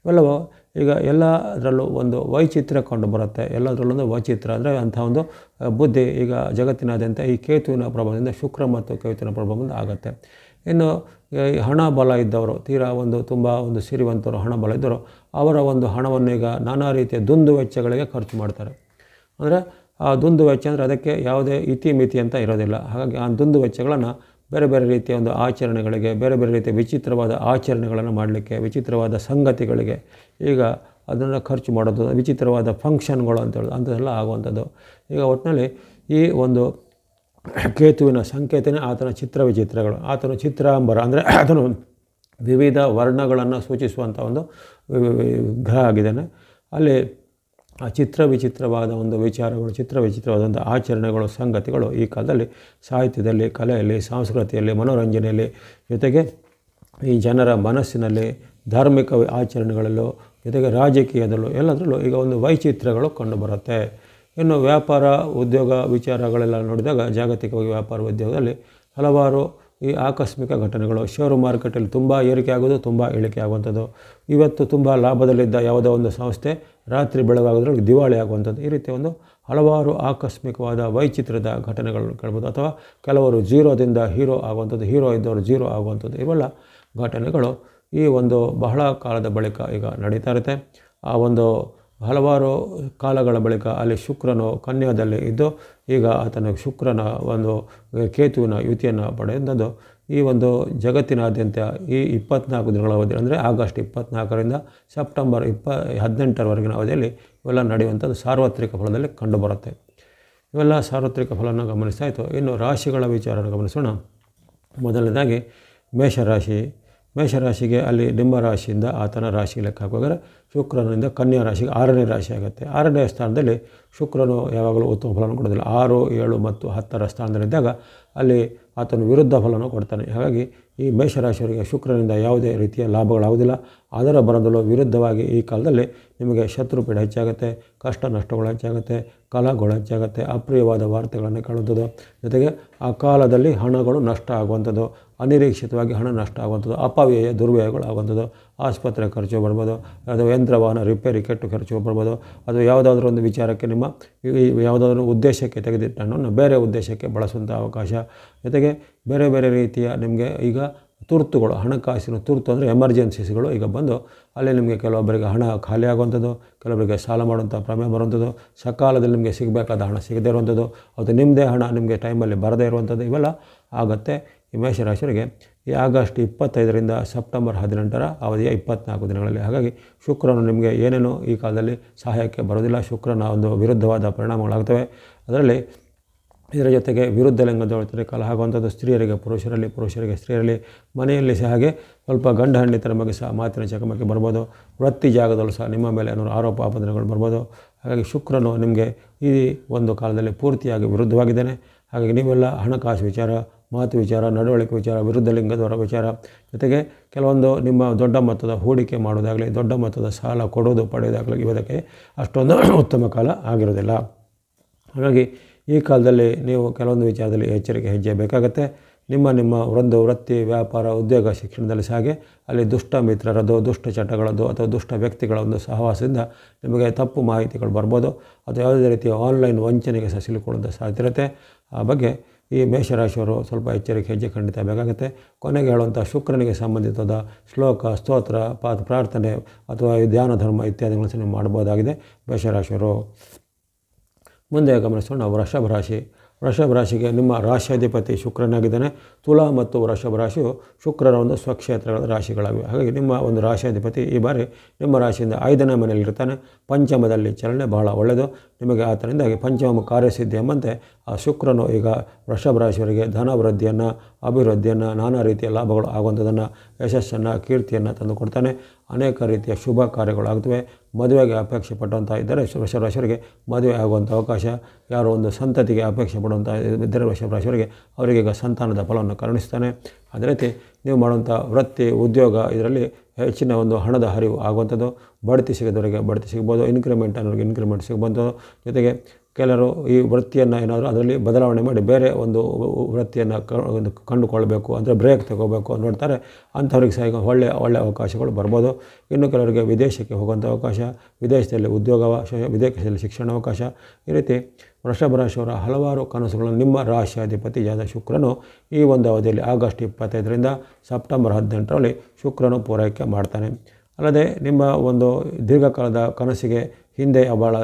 ಇವೆಲ್ಲವೂ ಈಗ ಎಲ್ಲದರಲ್ಲೂ ಒಂದು ವೈಚಿತ್ರ್ಯ ಕಂಡು ಬರುತ್ತೆ. ಎಲ್ಲದರಲ್ಲೊಂದು ವೈಚಿತ್ರ್ಯ ಅಂದರೆ ಅಂಥ ಒಂದು ಬುದ್ಧಿ ಈಗ ಜಗತ್ತಿನಾದ್ಯಂತ ಈ ಕೇತುವಿನ ಪ್ರಭಾವದಿಂದ, ಶುಕ್ರ ಮತ್ತು ಕೇತುವಿನ ಪ್ರಭಾವದಿಂದ ಆಗುತ್ತೆ. ಇನ್ನು ಹಣ ಬಲ ಇದ್ದವರು, ತೀರಾ ತುಂಬ ಒಂದು ಸಿರಿವಂತರು, ಹಣ ಬಲ ಇದ್ದವರು, ಅವರ ಒಂದು ಹಣವನ್ನು ಈಗ ನಾನಾ ರೀತಿಯ ದುಂದು ವೆಚ್ಚಗಳಿಗೆ ಖರ್ಚು ಮಾಡ್ತಾರೆ. ಅಂದರೆ ಆ ದುಂದು ವೆಚ್ಚ ಅಂದರೆ ಅದಕ್ಕೆ ಯಾವುದೇ ಇತಿಮಿತಿ ಅಂತ ಇರೋದಿಲ್ಲ. ಹಾಗಾಗಿ ಆ ದುಂದು ವೆಚ್ಚಗಳನ್ನು ಬೇರೆ ಬೇರೆ ರೀತಿಯ ಒಂದು ಆಚರಣೆಗಳಿಗೆ, ಬೇರೆ ಬೇರೆ ರೀತಿಯ ವಿಚಿತ್ರವಾದ ಆಚರಣೆಗಳನ್ನು ಮಾಡಲಿಕ್ಕೆ, ವಿಚಿತ್ರವಾದ ಸಂಗತಿಗಳಿಗೆ ಈಗ ಅದನ್ನು ಖರ್ಚು ಮಾಡೋದು, ವಿಚಿತ್ರವಾದ ಫಂಕ್ಷನ್ಗಳು ಅಂತ ಹೇಳೋದು ಅಂಥದ್ದೆಲ್ಲ ಆಗುವಂಥದ್ದು. ಈಗ ಒಟ್ಟಿನಲ್ಲಿ ಈ ಒಂದು ಕೇತುವಿನ ಸಂಕೇತನೇ ಆತನ ಚಿತ್ರವಿಚಿತ್ರಗಳು. ಆತನು ಚಿತ್ರಾಂಬರ ಅಂದರೆ ಆತನು ವಿವಿಧ ವರ್ಣಗಳನ್ನು ಸೂಚಿಸುವಂಥ ಒಂದು ಗ್ರಹ ಆಗಿದ್ದಾನೆ. ಅಲ್ಲಿ ಆ ವಿಚಿತ್ರವಾದ ಒಂದು ವಿಚಾರಗಳು, ವಿಚಿತ್ರವಾದಂಥ ಆಚರಣೆಗಳು, ಸಂಗತಿಗಳು ಈ ಕಾಲದಲ್ಲಿ ಸಾಹಿತ್ಯದಲ್ಲಿ, ಕಲೆಯಲ್ಲಿ, ಸಂಸ್ಕೃತಿಯಲ್ಲಿ, ಮನೋರಂಜನೆಯಲ್ಲಿ, ಜೊತೆಗೆ ಈ ಜನರ ಮನಸ್ಸಿನಲ್ಲಿ, ಧಾರ್ಮಿಕ ಆಚರಣೆಗಳಲ್ಲೂ, ಜೊತೆಗೆ ರಾಜಕೀಯದಲ್ಲೂ ಎಲ್ಲದರಲ್ಲೂ ಈಗ ಒಂದು ವೈಚಿತ್ರ್ಯಗಳು ಕಂಡುಬರುತ್ತೆ. ಇನ್ನು ವ್ಯಾಪಾರ ಉದ್ಯೋಗ ವಿಚಾರಗಳೆಲ್ಲ ನೋಡಿದಾಗ ಜಾಗತಿಕವಾಗಿ ವ್ಯಾಪಾರ ಉದ್ಯೋಗದಲ್ಲಿ ಹಲವಾರು ಈ ಆಕಸ್ಮಿಕ ಘಟನೆಗಳು, ಷೇರು ಮಾರುಕಟ್ಟೆಯಲ್ಲಿ ತುಂಬ ಏರಿಕೆ ಆಗೋದು, ತುಂಬ ಇಳಿಕೆ ಆಗುವಂಥದ್ದು. ಇವತ್ತು ತುಂಬ ಲಾಭದಲ್ಲಿದ್ದ ಯಾವುದೋ ಒಂದು ಸಂಸ್ಥೆ ರಾತ್ರಿ ಬೆಳಗಾಗೋದ್ರಲ್ಲಿ ದಿವಾಳಿ ಆಗುವಂಥದ್ದು. ಈ ರೀತಿಯ ಒಂದು ಹಲವಾರು ಆಕಸ್ಮಿಕವಾದ ವೈಚಿತ್ರ್ಯದ ಘಟನೆಗಳನ್ನು ಕೇಳ್ಬೋದು. ಅಥವಾ ಕೆಲವರು ಜೀರೋದಿಂದ ಹೀರೋ ಆಗುವಂಥದ್ದು, ಹೀರೋ ಇದ್ದವರು ಜೀರೋ ಆಗುವಂಥದ್ದು. ಇವೆಲ್ಲ ಘಟನೆಗಳು ಈ ಒಂದು ಬಹಳ ಕಾಲದ ಬಳಿಕ ಈಗ ನಡೀತಾ ಇರುತ್ತೆ. ಆ ಒಂದು ಹಲವಾರು ಕಾಲಗಳ ಬಳಿಕ ಅಲ್ಲಿ ಶುಕ್ರನು ಕನ್ಯಾದಲ್ಲಿ ಇದ್ದು ಈಗ ಆತನ ಶುಕ್ರನ ಒಂದು ಕೇತುವಿನ ಯುತಿಯನ್ನು ಪಡೆಯುವಂಥದ್ದು ಈ ಒಂದು ಜಗತ್ತಿನಾದ್ಯಂತ ಈ 24 ದಿನಗಳ ಅವಧಿ ಅಂದರೆ ಆಗಸ್ಟ್ 24ರಿಂದ ಸೆಪ್ಟೆಂಬರ್ 18ರವರೆಗಿನ ಅವಧಿಯಲ್ಲಿ ಇವೆಲ್ಲ ನಡೆಯುವಂಥದ್ದು ಸಾರ್ವತ್ರಿಕ ಫಲದಲ್ಲಿ ಕಂಡುಬರುತ್ತೆ. ಇವೆಲ್ಲ ಸಾರ್ವತ್ರಿಕ ಫಲವನ್ನು ಗಮನಿಸ್ತಾಯಿತು. ಇನ್ನು ರಾಶಿಗಳ ವಿಚಾರವನ್ನು ಗಮನಿಸೋಣ. ಮೊದಲನೇದಾಗಿ ಮೇಷರಾಶಿಗೆ ಅಲ್ಲಿ ನಿಮ್ಮ ರಾಶಿಯಿಂದ ಆತನ ರಾಶಿ ಲೆಕ್ಕ ಹಾಕುವಾಗ ಶುಕ್ರನಿಂದ ಕನ್ಯಾ ರಾಶಿಗೆ 6ನೇ ರಾಶಿ ಆಗುತ್ತೆ. 6ನೇ ಸ್ಥಾನದಲ್ಲಿ ಶುಕ್ರನು ಯಾವಾಗಲೂ ಉತ್ತಮ ಫಲವನ್ನು ಕೊಡೋದಿಲ್ಲ. 6, 7 ಮತ್ತು 10ರ ಸ್ಥಾನದಲ್ಲಿದ್ದಾಗ ಅಲ್ಲಿ ಆತನು ವಿರುದ್ಧ ಫಲವನ್ನು ಕೊಡ್ತಾನೆ. ಹಾಗಾಗಿ ಈ ಮೇಷರಾಶಿಯವರಿಗೆ ಶುಕ್ರನಿಂದ ಯಾವುದೇ ರೀತಿಯ ಲಾಭಗಳಾಗುವುದಿಲ್ಲ. ಅದರ ಬರದಲ್ಲೂ ವಿರುದ್ಧವಾಗಿ ಈ ಕಾಲದಲ್ಲಿ ನಿಮಗೆ ಶತ್ರುಪೀಡೆ ಹೆಚ್ಚಾಗುತ್ತೆ, ಕಷ್ಟ ನಷ್ಟಗಳು ಹೆಚ್ಚಾಗುತ್ತೆ, ಕಲಹಗಳು ಹೆಚ್ಚಾಗುತ್ತೆ, ಅಪ್ರಿಯವಾದ ವಾರ್ತೆಗಳನ್ನು ಕೇಳುವಂಥದ್ದು, ಜೊತೆಗೆ ಆ ಕಾಲದಲ್ಲಿ ಹಣಗಳು ನಷ್ಟ ಆಗುವಂಥದ್ದು, ಅನಿರೀಕ್ಷಿತವಾಗಿ ಹಣ ನಷ್ಟ ಆಗುವಂಥದ್ದು, ಅಪವ್ಯಯ ದುರ್ವ್ಯಯಗಳು ಆಗುವಂಥದ್ದು, ಆಸ್ಪತ್ರೆ ಖರ್ಚು ಬರ್ಬೋದು, ಅದು ಯಂತ್ರವಾಹನ ರಿಪೇರಿ ಕೆಟ್ಟು ಖರ್ಚು ಬರ್ಬೋದು, ಅದು ಯಾವುದಾದ್ರೂ ಒಂದು ವಿಚಾರಕ್ಕೆ ನಿಮ್ಮ ಯಾವುದಾದ್ರೂ ಉದ್ದೇಶಕ್ಕೆ ತೆಗೆದಿಟ್ಟ ಹಣವನ್ನು ಬೇರೆ ಉದ್ದೇಶಕ್ಕೆ ಬಳಸುವಂಥ ಅವಕಾಶ, ಜೊತೆಗೆ ಬೇರೆ ಬೇರೆ ರೀತಿಯ ನಿಮಗೆ ಈಗ ತುರ್ತುಗಳು, ಹಣಕಾಸಿನ ತುರ್ತು ಅಂದರೆ ಎಮರ್ಜೆನ್ಸೀಸ್ಗಳು ಈಗ ಬಂದು ಅಲ್ಲಿ ನಿಮಗೆ ಕೆಲವೊಬ್ಬರಿಗೆ ಹಣ ಖಾಲಿ ಆಗುವಂಥದ್ದು, ಕೆಲವೊಬ್ಬರಿಗೆ ಸಾಲ ಮಾಡುವಂಥ ಪ್ರಮೇಯ ಬರುವಂಥದ್ದು, ಸಕಾಲದಲ್ಲಿ ನಿಮಗೆ ಸಿಗಬೇಕಾದ ಹಣ ಸಿಗದೇ ಇರುವಂಥದ್ದು, ಅದು ನಿಮ್ಮದೇ ಹಣ ನಿಮಗೆ ಟೈಮಲ್ಲಿ ಬರದೇ ಇರುವಂಥದ್ದು, ಇವೆಲ್ಲ ಆಗುತ್ತೆ ಈ ಮೇಷರಾಶಿಯವರಿಗೆ ಈ ಆಗಸ್ಟ್ 25ರಿಂದ ಸೆಪ್ಟೆಂಬರ್ 18ರ ಅವಧಿಯ 24 ದಿನಗಳಲ್ಲಿ. ಹಾಗಾಗಿ ಶುಕ್ರನು ನಿಮಗೆ ಏನೇನೋ ಈ ಕಾಲದಲ್ಲಿ ಸಹಾಯಕ್ಕೆ ಬರೋದಿಲ್ಲ. ಶುಕ್ರನ ಒಂದು ವಿರುದ್ಧವಾದ ಪರಿಣಾಮಗಳಾಗ್ತವೆ. ಅದರಲ್ಲಿ ಇದರ ಜೊತೆಗೆ ವಿರುದ್ಧ ಲಿಂಗದ ಕಲಹ ಆಗುವಂಥದ್ದು, ಸ್ತ್ರೀಯರಿಗೆ ಪುರುಷರಲ್ಲಿ, ಪುರುಷರಿಗೆ ಸ್ತ್ರೀಯರಲ್ಲಿ, ಮನೆಯಲ್ಲಿ ಸಹ ಹಾಗೆ ಸ್ವಲ್ಪ ಗಂಡ ಹೆಂಡತಿಯರ ಬಗ್ಗೆ ಸಹ ಮಾತಿನ ಚಕಮಕಿ ಬರ್ಬೋದು. ವೃತ್ತಿ ಜಾಗದಲ್ಲೂ ಸಹ ನಿಮ್ಮ ಮೇಲೆ ಏನಾದರೂ ಆರೋಪ ಆಪಾದನೆಗಳು ಬರ್ಬೋದು. ಹಾಗಾಗಿ ಶುಕ್ರನು ನಿಮಗೆ ಈ ಒಂದು ಕಾಲದಲ್ಲಿ ಪೂರ್ತಿಯಾಗಿ ವಿರುದ್ಧವಾಗಿದ್ದಾನೆ. ಹಾಗಾಗಿ ನೀವೆಲ್ಲ ಹಣಕಾಸು ವಿಚಾರ, ಮಾತು ವಿಚಾರ, ನಡವಳಿಕೆ ವಿಚಾರ, ವಿರುದ್ಧ ಲಿಂಗದವರ ವಿಚಾರ, ಜೊತೆಗೆ ಕೆಲವೊಂದು ನಿಮ್ಮ ದೊಡ್ಡ ಮೊತ್ತದ ಹೂಡಿಕೆ ಮಾಡೋದಾಗಲಿ, ದೊಡ್ಡ ಮೊತ್ತದ ಸಾಲ ಕೊಡೋದು ಪಡೆಯೋದಾಗಲಿ ಇವಕ್ಕೆ ಅಷ್ಟೊಂದು ಉತ್ತಮ ಕಾಲ ಆಗಿರೋದಿಲ್ಲ. ಹಾಗಾಗಿ ಈ ಕಾಲದಲ್ಲಿ ನೀವು ಕೆಲವೊಂದು ವಿಚಾರದಲ್ಲಿ ಎಚ್ಚರಿಕೆ ಹೆಜ್ಜೆ ಬೇಕಾಗುತ್ತೆ. ನಿಮ್ಮ ಒಂದು ವೃತ್ತಿ, ವ್ಯಾಪಾರ, ಉದ್ಯೋಗ, ಶಿಕ್ಷಣದಲ್ಲಿ ಸಹ ಹಾಗೆ ಅಲ್ಲಿ ದುಷ್ಟ ಮಿತ್ರರದ್ದು, ದುಷ್ಟ ಚಟಗಳದ್ದು ಅಥವಾ ದುಷ್ಟ ವ್ಯಕ್ತಿಗಳ ಒಂದು ಸಹವಾಸದಿಂದ ನಿಮಗೆ ತಪ್ಪು ಮಾಹಿತಿಗಳು ಬರ್ಬೋದು. ಅಥವಾ ಯಾವುದೇ ರೀತಿಯ ಆನ್ಲೈನ್ ವಂಚನೆಗೆ ಸಹ ಸಿಲುಕೊಳ್ಳುವಂಥ ಸಾಧ್ಯತೆ ಇರುತ್ತೆ. ಆ ಬಗ್ಗೆ ಈ ಮೇಷರಾಶಿಯವರು ಸ್ವಲ್ಪ ಎಚ್ಚರಿಕೆ ಹೆಜ್ಜೆ ಖಂಡಿತ ಬೇಕಾಗುತ್ತೆ. ಕೊನೆಗೆ ಹೇಳುವಂಥ ಶುಕ್ರನಿಗೆ ಸಂಬಂಧಿಸಿದ ಶ್ಲೋಕ, ಸ್ತೋತ್ರ, ಪ್ರಾರ್ಥನೆ ಅಥವಾ ಧ್ಯಾನ ಧರ್ಮ ಇತ್ಯಾದಿಗಳನ್ನು ಸಹ ನೀವು ಮಾಡ್ಬೋದಾಗಿದೆ ಮೇಷರಾಶಿಯವರು. ಮುಂದೆ ಗಮನಿಸೋಣ ವೃಷಭ ರಾಶಿಗೆ ನಿಮ್ಮ ರಾಶ್ಯಾಧಿಪತಿ ಶುಕ್ರನಾಗಿದ್ದಾನೆ. ತುಲಾ ಮತ್ತು ವೃಷಭ ರಾಶಿಯು ಶುಕ್ರನ ಒಂದು ಸ್ವಕ್ಷೇತ್ರಗಳ ರಾಶಿಗಳಾಗಿವೆ. ಹಾಗಾಗಿ ನಿಮ್ಮ ಒಂದು ರಾಶ್ಯಾಧಿಪತಿ ಈ ಬಾರಿ ನಿಮ್ಮ ರಾಶಿಯಿಂದ 5ನೇ ಮನೆಯಲ್ಲಿರ್ತಾನೆ. ಪಂಚಮದಲ್ಲಿ ಚಲನೆ ಬಹಳ ಒಳ್ಳೆಯದು. ನಿಮಗೆ ಆತನಿಂದಾಗಿ ಪಂಚಮ ಕಾರ್ಯಸಿದ್ಧಿ ಎಂಬಂತೆ ಆ ಶುಕ್ರನು ಈಗ ವೃಷಭ ರಾಶಿಯವರಿಗೆ ಧನವೃದ್ಧಿಯನ್ನು, ಅಭಿವೃದ್ಧಿಯನ್ನು, ನಾನಾ ರೀತಿಯ ಲಾಭಗಳು ಆಗುವಂಥದ್ದನ್ನು, ಯಶಸ್ಸನ್ನು, ಕೀರ್ತಿಯನ್ನು ತಂದು ಕೊಡ್ತಾನೆ. ಅನೇಕ ರೀತಿಯ ಶುಭ ಕಾರ್ಯಗಳಾಗುತ್ತವೆ. ಮದುವೆಗೆ ಅಪೇಕ್ಷೆ ಪಟ್ಟಂಥ ಇದ್ದರೆ ವೃಷಭ ರಾಶಿಯವರಿಗೆ ಮದುವೆ ಆಗುವಂಥ ಅವಕಾಶ, ಯಾರೋ ಒಂದು ಸಂತತಿಗೆ ಅಪೇಕ್ಷೆ ಪಡುವಂಥ ಇದ್ದರೆ ವೃಷಭ ರಾಶಿಯವರಿಗೆ ಅವರಿಗೆ ಈಗ ಸಂತಾನದ ಫಲವನ್ನು ಕರುಣಿಸ್ತಾನೆ. ಅದೇ ರೀತಿ ನೀವು ಮಾಡುವಂಥ ವೃತ್ತಿ, ಉದ್ಯೋಗ ಇದರಲ್ಲಿ ಹೆಚ್ಚಿನ ಒಂದು ಹಣದ ಹರಿವು ಆಗುವಂಥದ್ದು, ಬಡ್ತಿ ಸಿಗೋದವರಿಗೆ ಬಡ್ತಿ ಸಿಗ್ಬೋದು, ಇನ್ಕ್ರಿಮೆಂಟ್ ಅನ್ನೋರಿಗೆ ಇನ್ಕ್ರಿಮೆಂಟ್ ಸಿಗ್ಬೋದು. ಜೊತೆಗೆ ಕೆಲವರು ಈ ವೃತ್ತಿಯನ್ನು ಏನಾದರೂ ಅದರಲ್ಲಿ ಬದಲಾವಣೆ ಮಾಡಿ ಬೇರೆ ಒಂದು ವೃತ್ತಿಯನ್ನು ಕಂಡುಕೊಳ್ಬೇಕು ಅಂದರೆ ಬ್ರೇಕ್ ತಗೋಬೇಕು ನೋಡ್ತಾರೆ. ಅಂಥವ್ರಿಗೆ ಸಹ ಈಗ ಒಳ್ಳೆಯ ಅವಕಾಶಗಳು ಬರ್ಬೋದು. ಇನ್ನು ಕೆಲವರಿಗೆ ವಿದೇಶಕ್ಕೆ ಹೋಗುವಂಥ ಅವಕಾಶ, ವಿದೇಶದಲ್ಲಿ ಉದ್ಯೋಗಾವಕಾಶ, ವಿದೇಶದಲ್ಲಿ ಶಿಕ್ಷಣ ಅವಕಾಶ, ಈ ರೀತಿ ವೃಷಭ ರಾಶಿಯವರ ಹಲವಾರು ಕನಸುಗಳನ್ನು ನಿಮ್ಮ ರಾಶಿಯಾಧಿಪತಿಯಾದ ಶುಕ್ರನು ಈ ಒಂದು ಅವಧಿಯಲ್ಲಿ ಆಗಸ್ಟ್ 25ರಿಂದ ಸೆಪ್ಟೆಂಬರ್ 18ರಲ್ಲಿ ಶುಕ್ರನು ಪೂರೈಕೆ ಮಾಡ್ತಾನೆ. ಅಲ್ಲದೆ ನಿಮ್ಮ ಒಂದು ದೀರ್ಘಕಾಲದ ಕನಸಿಗೆ ಹಿಂದೆ ಭಾಳ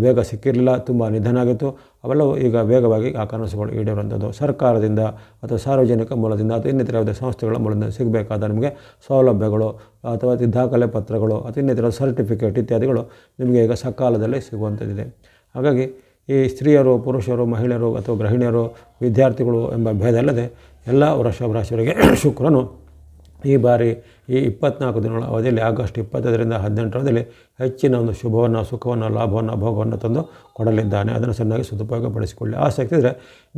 ಬೇಗ ಸಿಕ್ಕಿರಲಿಲ್ಲ, ತುಂಬ ನಿಧನ ಆಗಿತ್ತು. ಅವೆಲ್ಲವೂ ಈಗ ವೇಗವಾಗಿ ಆ ಕನಸುಗಳು ಈಡೇರುವಂಥದ್ದು. ಸರ್ಕಾರದಿಂದ ಅಥವಾ ಸಾರ್ವಜನಿಕ ಮೂಲದಿಂದ ಅಥವಾ ಇನ್ನಿತರ ಯಾವುದೇ ಸಂಸ್ಥೆಗಳ ಮೂಲದಿಂದ ಸಿಗಬೇಕಾದ ನಿಮಗೆ ಸೌಲಭ್ಯಗಳು ಅಥವಾ ದಾಖಲೆ ಪತ್ರಗಳು ಅಥವಾ ಇನ್ನಿತರ ಸರ್ಟಿಫಿಕೇಟ್ ಇತ್ಯಾದಿಗಳು ನಿಮಗೆ ಈಗ ಸಕಾಲದಲ್ಲಿ ಸಿಗುವಂಥದ್ದಿದೆ. ಹಾಗಾಗಿ ಈ ಸ್ತ್ರೀಯರು, ಪುರುಷರು, ಮಹಿಳೆಯರು ಅಥವಾ ಗೃಹಿಣಿಯರು, ವಿದ್ಯಾರ್ಥಿಗಳು ಎಂಬ ಭೇದ ಇಲ್ಲದೆ ಎಲ್ಲ ವೃಷಭ ರಾಶಿಯವರಿಗೆ ಶುಕ್ರನು ಈ ಬಾರಿ ಈ 24 ದಿನಗಳ ಅವಧಿಯಲ್ಲಿ ಆಗಸ್ಟ್ 25ರಿಂದ 18ರವರೆಯಲ್ಲಿ ಹೆಚ್ಚಿನ ಒಂದು ಶುಭವನ್ನು, ಸುಖವನ್ನು, ಲಾಭವನ್ನು, ಭೋಗವನ್ನು ತಂದು ಕೊಡಲಿದ್ದಾನೆ. ಅದನ್ನು ಚೆನ್ನಾಗಿ ಸದುಪಯೋಗಪಡಿಸಿಕೊಳ್ಳಿ. ಆಸಕ್ತಿ ಇದ್ದರೆ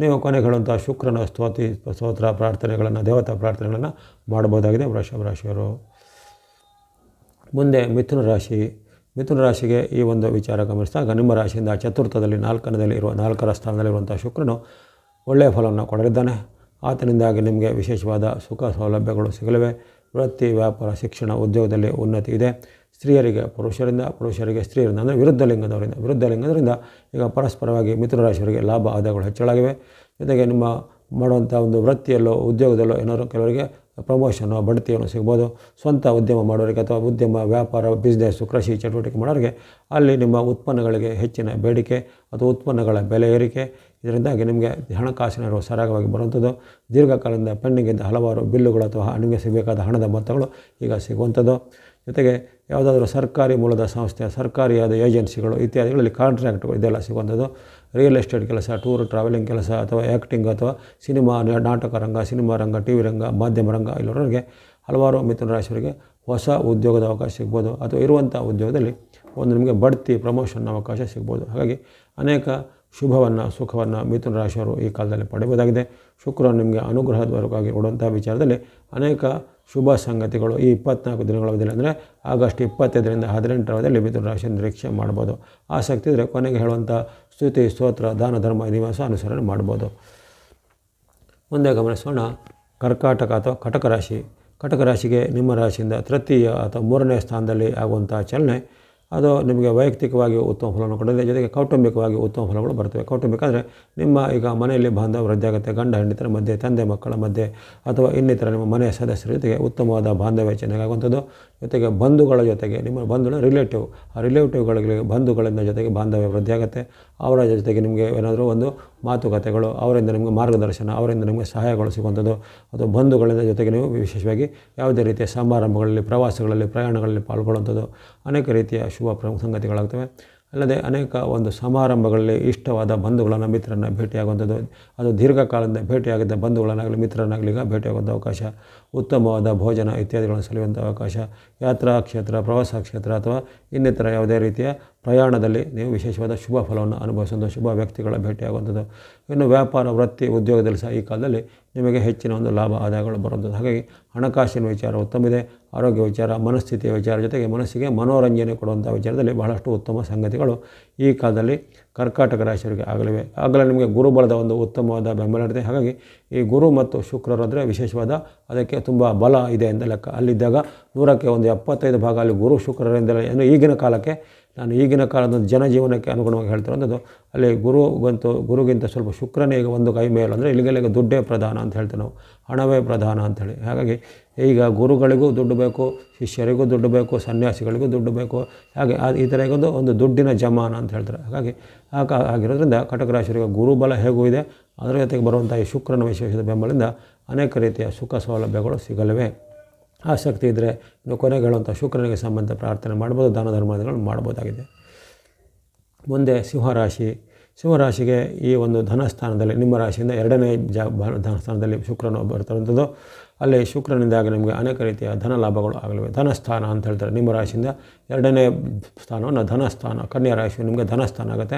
ನೀವು ಕೊನೆಗೆ ಹೇಳುವಂಥ ಶುಕ್ರನ ಸ್ತೋತ್ರ ಪ್ರಾರ್ಥನೆಗಳನ್ನು, ದೇವತಾ ಪ್ರಾರ್ಥನೆಗಳನ್ನು ಮಾಡಬಹುದಾಗಿದೆ ವೃಷಭ ರಾಶಿಯವರು. ಮುಂದೆ ಮಿಥುನ ರಾಶಿ. ಮಿಥುನ ರಾಶಿಗೆ ಈ ಒಂದು ವಿಚಾರ ಗಮನಿಸಿದಾಗ ನಿಮ್ಮ ರಾಶಿಯಿಂದ ಚತುರ್ಥದಲ್ಲಿ 4ರ ಸ್ಥಾನದಲ್ಲಿರುವಂಥ ಶುಕ್ರನು ಒಳ್ಳೆಯ ಫಲವನ್ನು ಕೊಡಲಿದ್ದಾನೆ. ಆತನಿಂದಾಗಿ ನಿಮಗೆ ವಿಶೇಷವಾದ ಸುಖ ಸೌಲಭ್ಯಗಳು ಸಿಗಲಿವೆ. ವೃತ್ತಿ, ವ್ಯಾಪಾರ, ಶಿಕ್ಷಣ, ಉದ್ಯೋಗದಲ್ಲಿ ಉನ್ನತಿ ಇದೆ. ಸ್ತ್ರೀಯರಿಗೆ ಪುರುಷರಿಂದ, ಪುರುಷರಿಗೆ ಸ್ತ್ರೀಯರಿಂದ ಅಂದರೆ ವಿರುದ್ಧ ಲಿಂಗದವರಿಂದ ಈಗ ಪರಸ್ಪರವಾಗಿ ಮಿಥುನ ರಾಶಿಯವರಿಗೆ ಲಾಭ ಆದಾಯಗಳು ಹೆಚ್ಚಳಾಗಿವೆ. ಜೊತೆಗೆ ನಿಮ್ಮ ಮಾಡುವಂಥ ಒಂದು ವೃತ್ತಿಯಲ್ಲೋ ಉದ್ಯೋಗದಲ್ಲೋ ಏನಾದರೂ ಕೆಲವರಿಗೆ ಪ್ರಮೋಷನು, ಬಡ್ತಿಯನ್ನು ಸಿಗ್ಬೋದು. ಸ್ವಂತ ಉದ್ಯಮ ಮಾಡೋರಿಗೆ ಅಥವಾ ಉದ್ಯಮ, ವ್ಯಾಪಾರ, ಬಿಸ್ನೆಸ್ಸು, ಕೃಷಿ ಚಟುವಟಿಕೆ ಮಾಡೋರಿಗೆ ಅಲ್ಲಿ ನಿಮ್ಮ ಉತ್ಪನ್ನಗಳಿಗೆ ಹೆಚ್ಚಿನ ಬೇಡಿಕೆ ಅಥವಾ ಉತ್ಪನ್ನಗಳ ಬೆಲೆ ಏರಿಕೆ, ಇದರಿಂದಾಗಿ ನಿಮಗೆ ಹಣಕಾಸಿನ ನೆರವು ಸರಾಗವಾಗಿ ಬರುವಂಥದ್ದು. ದೀರ್ಘಕಾಲದಿಂದ ಪೆಂಡಿಂಗ್ ಇದ್ದ ಹಲವಾರು ಬಿಲ್ಲುಗಳು ಅಥವಾ ನಿಮಗೆ ಸಿಗಬೇಕಾದ ಹಣದ ಮೊತ್ತಗಳು ಈಗ ಸಿಗುವಂಥದ್ದು. ಜೊತೆಗೆ ಯಾವುದಾದ್ರೂ ಸರ್ಕಾರಿ ಮೂಲದ ಸಂಸ್ಥೆ, ಸರ್ಕಾರಿಯಾದ ಏಜೆನ್ಸಿಗಳು ಇತ್ಯಾದಿಗಳಲ್ಲಿ ಕಾಂಟ್ರಾಕ್ಟ್ಗಳು ಇದೆಲ್ಲ ಸಿಗುವಂಥದ್ದು. ರಿಯಲ್ ಎಸ್ಟೇಟ್ ಕೆಲಸ, ಟೂರ್ ಟ್ರಾವೆಲಿಂಗ್ ಕೆಲಸ ಅಥವಾ ಆ್ಯಕ್ಟಿಂಗ್ ಅಥವಾ ಸಿನಿಮಾ, ನಾಟಕ ರಂಗ, ಸಿನಿಮಾ ರಂಗ, ಟಿ ವಿ ರಂಗ, ಮಾಧ್ಯಮ ರಂಗ ಇಲ್ಲವರಿಗೆ ಹಲವಾರು ಮಿಥುನ ರಾಶಿಯವರಿಗೆ ಹೊಸ ಉದ್ಯೋಗದ ಅವಕಾಶ ಸಿಗ್ಬೋದು ಅಥವಾ ಇರುವಂಥ ಉದ್ಯೋಗದಲ್ಲಿ ಒಂದು ನಿಮಗೆ ಬಡ್ತಿ, ಪ್ರಮೋಷನ್ ಅವಕಾಶ ಸಿಗ್ಬೋದು. ಹಾಗಾಗಿ ಅನೇಕ ಶುಭವನ್ನು, ಸುಖವನ್ನು ಮಿಥುನ ರಾಶಿಯವರು ಈ ಕಾಲದಲ್ಲಿ ಪಡೆಯಬಹುದಾಗಿದೆ. ಶುಕ್ರನು ನಿಮಗೆ ಅನುಗ್ರಹದವರೆಗಾಗಿ ಕೊಡುವಂಥ ವಿಚಾರದಲ್ಲಿ ಅನೇಕ ಶುಭ ಸಂಗತಿಗಳು ಈ 24 ದಿನಗಳ ಅವಧಿಯಲ್ಲಿ ಅಂದರೆ ಆಗಸ್ಟ್ 25ರಿಂದ 18ರವರೆಯಲ್ಲಿ ಮಿಥುನ ರಾಶಿಯನ್ನು ನಿರೀಕ್ಷೆ ಮಾಡ್ಬೋದು. ಆಸಕ್ತಿ ಇದ್ದರೆ ಕೊನೆಗೆ ಹೇಳುವಂಥ ಸ್ತುತಿ, ಸ್ತೋತ್ರ, ದಾನ, ಧರ್ಮ, ನಿವಾಸ ಅನುಸರಣೆ ಮಾಡ್ಬೋದು. ಮುಂದೆ ಗಮನಿಸೋಣ ಕರ್ಕಾಟಕ ಅಥವಾ ಕಟಕ ರಾಶಿ. ಕಟಕ ರಾಶಿಗೆ ನಿಮ್ಮ ರಾಶಿಯಿಂದ ತೃತೀಯ ಅಥವಾ 3ನೇ ಸ್ಥಾನದಲ್ಲಿ ಆಗುವಂಥ ಚಲನೆ ಅದು ನಿಮಗೆ ವೈಯಕ್ತಿಕವಾಗಿ ಉತ್ತಮ ಫಲವನ್ನು ಕೊಡಲಿದೆ. ಜೊತೆಗೆ ಕೌಟುಂಬಿಕವಾಗಿ ಉತ್ತಮ ಫಲಗಳು ಬರ್ತವೆ. ಕೌಟುಂಬಿಕ ಅಂದರೆ ನಿಮ್ಮ ಈಗ ಮನೆಯಲ್ಲಿ ಬಾಂಧವ್ಯ ವೃದ್ಧಿ ಆಗುತ್ತೆ. ಗಂಡ ಹೆಂಡತಿರ ಮಧ್ಯೆ, ತಂದೆ ಮಕ್ಕಳ ಮಧ್ಯೆ ಅಥವಾ ಇನ್ನಿತರ ನಿಮ್ಮ ಮನೆಯ ಸದಸ್ಯರ ಜೊತೆಗೆ ಉತ್ತಮವಾದ ಬಾಂಧವ್ಯ ಚೆನ್ನಾಗುವಂಥದ್ದು. ಜೊತೆಗೆ ಬಂಧುಗಳ ಜೊತೆಗೆ ನಿಮ್ಮ ಬಂಧುಗಳ ರಿಲೇಟಿವ್ಗಳಿಗೆ ಬಂಧುಗಳಿಂದ ಜೊತೆಗೆ ಬಾಂಧವ್ಯ ವೃದ್ಧಿ ಆಗುತ್ತೆ. ಅವರ ಜೊತೆಗೆ ನಿಮಗೆ ಏನಾದರೂ ಒಂದು ಮಾತುಕತೆಗಳು, ಅವರಿಂದ ನಿಮಗೆ ಮಾರ್ಗದರ್ಶನ, ಅವರಿಂದ ನಿಮಗೆ ಸಹಾಯಗಳು ಸಿಗುವಂಥದ್ದು. ಅಥವಾ ಬಂಧುಗಳಿಂದ ಜೊತೆಗೆ ನೀವು ವಿಶೇಷವಾಗಿ ಯಾವುದೇ ರೀತಿಯ ಸಮಾರಂಭಗಳಲ್ಲಿ, ಪ್ರವಾಸಗಳಲ್ಲಿ, ಪ್ರಯಾಣಗಳಲ್ಲಿ ಪಾಲ್ಗೊಳ್ಳುವಂಥದ್ದು ಅನೇಕ ರೀತಿಯ ಶುಭ ಸಂಗತಿಗಳಾಗ್ತವೆ. ಅಲ್ಲದೆ ಅನೇಕ ಒಂದು ಸಮಾರಂಭಗಳಲ್ಲಿ ಇಷ್ಟವಾದ ಬಂಧುಗಳನ್ನು, ಮಿತ್ರರನ್ನು ಭೇಟಿಯಾಗುವಂಥದ್ದು, ಅದು ದೀರ್ಘಕಾಲದಿಂದ ಭೇಟಿಯಾಗಿದ್ದ ಬಂಧುಗಳನ್ನಾಗಲಿ ಮಿತ್ರರನ್ನಾಗಲಿ ಈಗ ಭೇಟಿಯಾಗುವಂಥ ಅವಕಾಶ, ಉತ್ತಮವಾದ ಭೋಜನ ಇತ್ಯಾದಿಗಳನ್ನು ಸೆಳೆಯುವಂಥ ಅವಕಾಶ, ಯಾತ್ರಾ ಕ್ಷೇತ್ರ, ಪ್ರವಾಸ ಕ್ಷೇತ್ರ ಅಥವಾ ಇನ್ನಿತರ ಯಾವುದೇ ರೀತಿಯ ಪ್ರಯಾಣದಲ್ಲಿ ನೀವು ವಿಶೇಷವಾದ ಶುಭ ಫಲವನ್ನು ಅನುಭವಿಸುವಂಥ ಶುಭ ವ್ಯಕ್ತಿಗಳ ಭೇಟಿಯಾಗುವಂಥದ್ದು. ಇನ್ನು ವ್ಯಾಪಾರ, ವೃತ್ತಿ, ಉದ್ಯೋಗದಲ್ಲಿ ಸಹ ಈ ಕಾಲದಲ್ಲಿ ನಿಮಗೆ ಹೆಚ್ಚಿನ ಒಂದು ಲಾಭ ಆದಾಯಗಳು ಬರುವಂಥದ್ದು. ಹಾಗಾಗಿ ಹಣಕಾಸಿನ ವಿಚಾರ ಉತ್ತಮ ಇದೆ. ಆರೋಗ್ಯ ವಿಚಾರ, ಮನಸ್ಥಿತಿಯ ವಿಚಾರ ಜೊತೆಗೆ ಮನಸ್ಸಿಗೆ ಮನೋರಂಜನೆ ಕೊಡುವಂಥ ವಿಚಾರದಲ್ಲಿ ಬಹಳಷ್ಟು ಉತ್ತಮ ಸಂಗತಿಗಳು ಈ ಕಾಲದಲ್ಲಿ ಕರ್ಕಾಟಕ ರಾಶಿಯವರಿಗೆ ಆಗಲಿವೆ. ಆಗಲೇ ನಿಮಗೆ ಗುರುಬಲದ ಒಂದು ಉತ್ತಮವಾದ ಬೆಂಬಲ ಇದೆ. ಹಾಗಾಗಿ ಈ ಗುರು ಮತ್ತು ಶುಕ್ರರು ಅಂದರೆ ವಿಶೇಷವಾದ ಅದಕ್ಕೆ ತುಂಬ ಬಲ ಇದೆ ಅಂತ ಲೆಕ್ಕ. ಅಲ್ಲಿದ್ದಾಗ 100ಕ್ಕೆ ಒಂದು 75 ಭಾಗ ಅಲ್ಲಿ ಗುರು ಶುಕ್ರರಿಂದಲೇ ಏನು ಈಗಿನ ಕಾಲಕ್ಕೆ ನಾನು ಈಗಿನ ಕಾಲದ ಜನಜೀವನಕ್ಕೆ ಅನುಗುಣವಾಗಿ ಹೇಳ್ತಿರೋದು ಅಲ್ಲಿ ಗುರುಗಿಂತ ಸ್ವಲ್ಪ ಶುಕ್ರನೇ ಈಗ ಒಂದು ಕೈ ಮೇಲು ಅಂದರೆ ಇಲ್ಲಿಗೆಲ್ಲ ದುಡ್ಡೇ ಪ್ರಧಾನ ಅಂತ ಹೇಳ್ತೇವೆ ನಾವು, ಹಣವೇ ಪ್ರಧಾನ ಅಂಥೇಳಿ. ಹಾಗಾಗಿ ಈಗ ಗುರುಗಳಿಗೂ ದುಡ್ಡು ಬೇಕು, ಶಿಷ್ಯರಿಗೂ ದುಡ್ಡು ಬೇಕು, ಸನ್ಯಾಸಿಗಳಿಗೂ ದುಡ್ಡು ಬೇಕು. ಹಾಗೆ ಈ ಥರ ಒಂದು ದುಡ್ಡಿನ ಜಮಾನ ಅಂತ ಹೇಳ್ತಾರೆ. ಹಾಗಾಗಿ ಆಗಿರೋದ್ರಿಂದ ಕಟಕ ರಾಶಿಯವರಿಗೆ ಗುರುಬಲ ಹೇಗೂ ಇದೆ, ಅದರ ಜೊತೆಗೆ ಬರುವಂಥ ಈ ಶುಕ್ರನ ವಿಶೇಷದ ಬೆಂಬಲದಿಂದ ಅನೇಕ ರೀತಿಯ ಸುಖ ಸೌಲಭ್ಯಗಳು ಸಿಗಲಿವೆ. ಆಸಕ್ತಿ ಇದ್ದರೆ ಇನ್ನು ಕೊನೆಗೆ ಹೇಳುವಂಥ ಶುಕ್ರನಿಗೆ ಸಂಬಂಧ ಪ್ರಾರ್ಥನೆ ಮಾಡ್ಬೋದು, ದಾನ ಧರ್ಮಾದಿಗಳನ್ನು ಮಾಡ್ಬೋದಾಗಿದೆ. ಮುಂದೆ ಸಿಂಹರಾಶಿಗೆ ಈ ಒಂದು ಧನಸ್ಥಾನದಲ್ಲಿ ನಿಮ್ಮ ರಾಶಿಯಿಂದ 2ನೇ ಧನಸ್ಥಾನದಲ್ಲಿ ಶುಕ್ರನು ಬರ್ತಿರುವಂಥದ್ದು. ಅಲ್ಲಿ ಶುಕ್ರನಿಂದಾಗಿ ನಿಮಗೆ ಅನೇಕ ರೀತಿಯ ಧನ ಲಾಭಗಳು ಆಗಲಿವೆ. ಧನಸ್ಥಾನ ಅಂತ ಹೇಳ್ತಾರೆ. ನಿಮ್ಮ ರಾಶಿಯಿಂದ 2ನೇ ಸ್ಥಾನವನ್ನು ಧನಸ್ಥಾನ, ಕನ್ಯಾ ರಾಶಿಯು ನಿಮಗೆ ಧನಸ್ಥಾನ ಆಗುತ್ತೆ.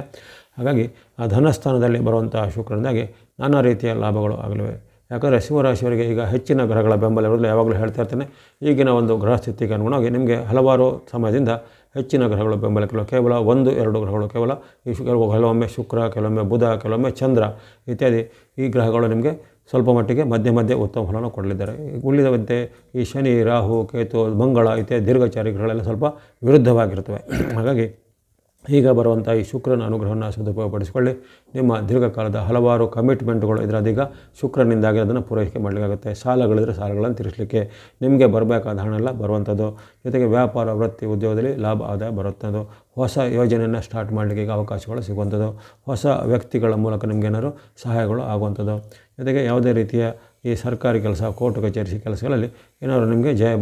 ಹಾಗಾಗಿ ಆ ಧನಸ್ಥಾನದಲ್ಲಿ ಬರುವಂಥ ಶುಕ್ರನಿಂದಾಗಿ ನಾನಾ ರೀತಿಯ ಲಾಭಗಳು ಆಗಲಿವೆ. ಯಾಕಂದರೆ ಸಿಂಹರಾಶಿಯವರಿಗೆ ಈಗ ಹೆಚ್ಚಿನ ಗ್ರಹಗಳ ಬೆಂಬಲ ಇರೋದು ಯಾವಾಗಲೂ ಹೇಳ್ತಾ ಇರ್ತೇನೆ. ಈಗಿನ ಒಂದು ಗ್ರಹ ಸ್ಥಿತಿಗೆ ಅನುಗುಣವಾಗಿ ನಿಮಗೆ ಹಲವಾರು ಸಮಯದಿಂದ ಹೆಚ್ಚಿನ ಗ್ರಹಗಳು ಬೆಂಬಲಕ್ಕೆ ಕೇವಲ 1-2 ಗ್ರಹಗಳು ಕೇವಲ ಕೆಲವೊಮ್ಮೆ ಶುಕ್ರ, ಕೆಲವೊಮ್ಮೆ ಬುಧ, ಕೆಲವೊಮ್ಮೆ ಚಂದ್ರ ಇತ್ಯಾದಿ ಈ ಗ್ರಹಗಳು ನಿಮಗೆ ಸ್ವಲ್ಪ ಮಟ್ಟಿಗೆ ಮಧ್ಯೆ ಉತ್ತಮ ಫಲವನ್ನು ಕೊಡಲಿದ್ದಾರೆ. ಉಳಿದಂತೆ ಈ ಶನಿ, ರಾಹು, ಕೇತು, ಮಂಗಳ ಇತ್ಯಾದಿ ದೀರ್ಘಚಾರಿ ಗ್ರಹಗಳೆಲ್ಲ ಸ್ವಲ್ಪ ವಿರುದ್ಧವಾಗಿರ್ತವೆ. ಹಾಗಾಗಿ ಈಗ ಬರುವಂಥ ಈ ಶುಕ್ರನ ಅನುಗ್ರಹವನ್ನು ಸದುಪಯೋಗಪಡಿಸಿಕೊಳ್ಳಿ. ನಿಮ್ಮ ದೀರ್ಘಕಾಲದ ಹಲವಾರು ಕಮಿಟ್ಮೆಂಟ್ಗಳು ಇದರದೀಗ ಶುಕ್ರನಿಂದಾಗಿ ಅದನ್ನು ಪೂರೈಕೆ ಮಾಡಲಿಕ್ಕಾಗುತ್ತೆ. ಸಾಲಗಳಿದ್ರೆ ಸಾಲಗಳನ್ನು ತೀರಿಸಲಿಕ್ಕೆ ನಿಮಗೆ ಬರಬೇಕಾದ ಹಣ ಎಲ್ಲ ಬರುವಂಥದ್ದು. ಜೊತೆಗೆ ವ್ಯಾಪಾರ, ವೃತ್ತಿ, ಉದ್ಯೋಗದಲ್ಲಿ ಲಾಭ ಆದಾಯ ಬರುವಂಥದ್ದು. ಹೊಸ ಯೋಜನೆಯನ್ನು ಸ್ಟಾರ್ಟ್ ಮಾಡಲಿಕ್ಕೆ ಈಗ ಅವಕಾಶಗಳು ಸಿಗುವಂಥದ್ದು. ಹೊಸ ವ್ಯಕ್ತಿಗಳ ಮೂಲಕ ನಿಮಗೇನಾದ್ರು ಸಹಾಯಗಳು ಆಗುವಂಥದ್ದು. ಜೊತೆಗೆ ಯಾವುದೇ ರೀತಿಯ ಈ ಸರ್ಕಾರಿ ಕೆಲಸ, ಕೋರ್ಟ್ ಕಚೇರಿ ಕೆಲಸಗಳಲ್ಲಿ ಏನಾದರೂ ನಿಮಗೆ ಜಯ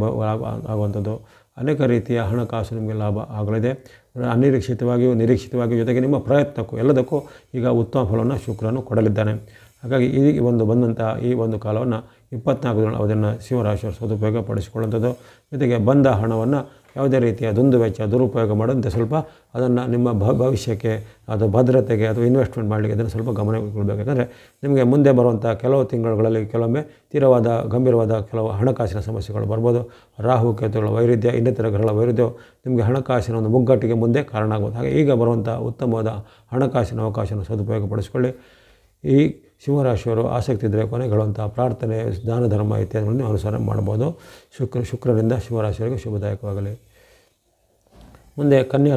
ಆಗುವಂಥದ್ದು. ಅನೇಕ ರೀತಿಯ ಹಣಕಾಸು ನಿಮಗೆ ಲಾಭ ಆಗಲಿದೆ. ಅನಿರೀಕ್ಷಿತವಾಗಿಯೂ ನಿರೀಕ್ಷಿತವಾಗಿಯೂ ಜೊತೆಗೆ ನಿಮ್ಮ ಪ್ರಯತ್ನಕ್ಕೂ ಎಲ್ಲದಕ್ಕೂ ಈಗ ಉತ್ತಮ ಫಲವನ್ನು ಶುಕ್ರನು ಕೊಡಲಿದ್ದಾನೆ. ಹಾಗಾಗಿ ಈ ಒಂದು ಬಂದಂತಹ ಈ ಒಂದು ಕಾಲವನ್ನು 24 ದಿನ ಅವಧಿಯನ್ನು ಸಿಂಹರಾಶಿಯವರು ಸದುಪಯೋಗ ಪಡಿಸಿಕೊಳ್ಳುವಂಥದ್ದು. ಜೊತೆಗೆ ಬಂದ ಹಣವನ್ನು ಯಾವುದೇ ರೀತಿಯ ದುಂದುವೆಚ್ಚ, ದುರುಪಯೋಗ ಮಾಡದಂತೆ ಸ್ವಲ್ಪ ಅದನ್ನು ನಿಮ್ಮ ಭವಿಷ್ಯಕ್ಕೆ ಅಥವಾ ಭದ್ರತೆಗೆ ಅಥವಾ ಇನ್ವೆಸ್ಟ್ಮೆಂಟ್ ಮಾಡಲಿಕ್ಕೆ ಅದನ್ನು ಸ್ವಲ್ಪ ಗಮನ ಕೊಡಬೇಕು. ಯಾಕಂದರೆ ನಿಮಗೆ ಮುಂದೆ ಬರುವಂಥ ಕೆಲವು ತಿಂಗಳುಗಳಲ್ಲಿ ಕೆಲವೊಮ್ಮೆ ಗಂಭೀರವಾದ ಕೆಲವು ಹಣಕಾಸಿನ ಸಮಸ್ಯೆಗಳು ಬರ್ಬೋದು. ರಾಹು ಕೇತುಗಳ ವೈರುಧ್ಯ, ಇನ್ನಿತರ ಗ್ರಹಗಳ ವೈರುಧ್ಯವು ನಿಮಗೆ ಹಣಕಾಸಿನ ಒಂದು ಮುಗ್ಗಟ್ಟಿಗೆ ಮುಂದೆ ಕಾರಣ ಆಗ್ಬೋದು. ಹಾಗೆ ಈಗ ಬರುವಂಥ ಉತ್ತಮವಾದ ಹಣಕಾಸಿನ ಅವಕಾಶವನ್ನು ಸದುಪಯೋಗಪಡಿಸಿಕೊಳ್ಳಿ. ಈ ಸಿಂಹರಾಶಿಯವರು ಆಸಕ್ತಿ ಇದ್ದರೆ ಕೊನೆಗೊಳ್ಳುವಂಥ ಪ್ರಾರ್ಥನೆ, ದಾನ ಧರ್ಮ ಇತ್ಯಾದಿಗಳನ್ನು ಅನುಸರಣೆ ಮಾಡ್ಬೋದು. ಶುಕ್ರನಿಂದ ಸಿಂಹರಾಶಿಯವರಿಗೆ ಶುಭದಾಯಕವಾಗಲಿ. ಮುಂದೆ ಕನ್ಯಾ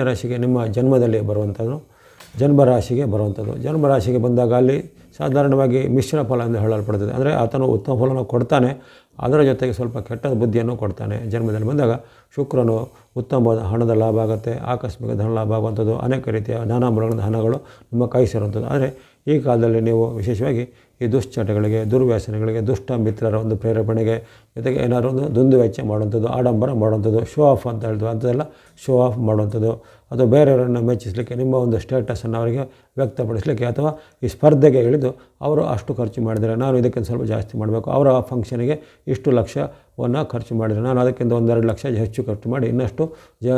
ರಾಶಿಗೆ ನಿಮ್ಮ ಜನ್ಮದಲ್ಲಿ ಬರುವಂಥದ್ದು, ಜನ್ಮರಾಶಿಗೆ ಬರುವಂಥದ್ದು. ಜನ್ಮರಾಶಿಗೆ ಬಂದಾಗ ಅಲ್ಲಿ ಸಾಧಾರಣವಾಗಿ ಮಿಶ್ರ ಫಲ ಎಂದು ಹೇಳಲ್ಪಡ್ತದೆ. ಅಂದರೆ ಆತನು ಉತ್ತಮ ಫಲನ ಕೊಡ್ತಾನೆ, ಅದರ ಜೊತೆಗೆ ಸ್ವಲ್ಪ ಕೆಟ್ಟ ಬುದ್ಧಿಯನ್ನು ಕೊಡ್ತಾನೆ. ಜನ್ಮದಲ್ಲಿ ಬಂದಾಗ ಶುಕ್ರನು ಉತ್ತಮವಾದ ಹಣದ ಲಾಭ ಆಗುತ್ತೆ, ಆಕಸ್ಮಿಕ ಧನ ಲಾಭ ಆಗುವಂಥದ್ದು, ಅನೇಕ ರೀತಿಯ ನಾನಾ ಮೂಲಗಳಿಂದ ಹಣಗಳು ನಿಮ್ಮ ಕೈ ಸೇರುವಂಥದ್ದು. ಆದರೆ ಈ ಕಾಲದಲ್ಲಿ ನೀವು ವಿಶೇಷವಾಗಿ ಈ ದುಶ್ಚಟಗಳಿಗೆ, ದುರ್ವ್ಯಸನಗಳಿಗೆ, ದುಷ್ಟ ಮಿತ್ರರ ಒಂದು ಪ್ರೇರೇಪಣೆಗೆ, ಜೊತೆಗೆ ಏನಾದರೂ ಒಂದು ದುಂದುವೆಚ್ಚ ಮಾಡುವಂಥದ್ದು, ಆಡಂಬರ ಮಾಡುವಂಥದ್ದು, ಶೋ ಆಫ್ ಅಂತ ಹೇಳ್ತೀವಿ, ಅಂಥದ್ದೆಲ್ಲ ಶೋ ಆಫ್ ಮಾಡುವಂಥದ್ದು, ಅಥವಾ ಬೇರೆಯವರನ್ನು ಮೆಚ್ಚಿಸಲಿಕ್ಕೆ, ನಿಮ್ಮ ಒಂದು ಸ್ಟೇಟಸನ್ನು ಅವರಿಗೆ ವ್ಯಕ್ತಪಡಿಸಲಿಕ್ಕೆ, ಅಥವಾ ಈ ಸ್ಪರ್ಧೆಗೆ ಇಳಿದು ಅವರು ಅಷ್ಟು ಖರ್ಚು ಮಾಡಿದರೆ ನಾನು ಇದಕ್ಕಿಂತ ಸ್ವಲ್ಪ ಜಾಸ್ತಿ ಮಾಡಬೇಕು, ಅವರ ಫಂಕ್ಷನಿಗೆ ಇಷ್ಟು ಲಕ್ಷವನ್ನು ಖರ್ಚು ಮಾಡಿದರೆ ನಾನು ಅದಕ್ಕಿಂತ 1-2 ಲಕ್ಷ ಹೆಚ್ಚು ಖರ್ಚು ಮಾಡಿ ಇನ್ನಷ್ಟು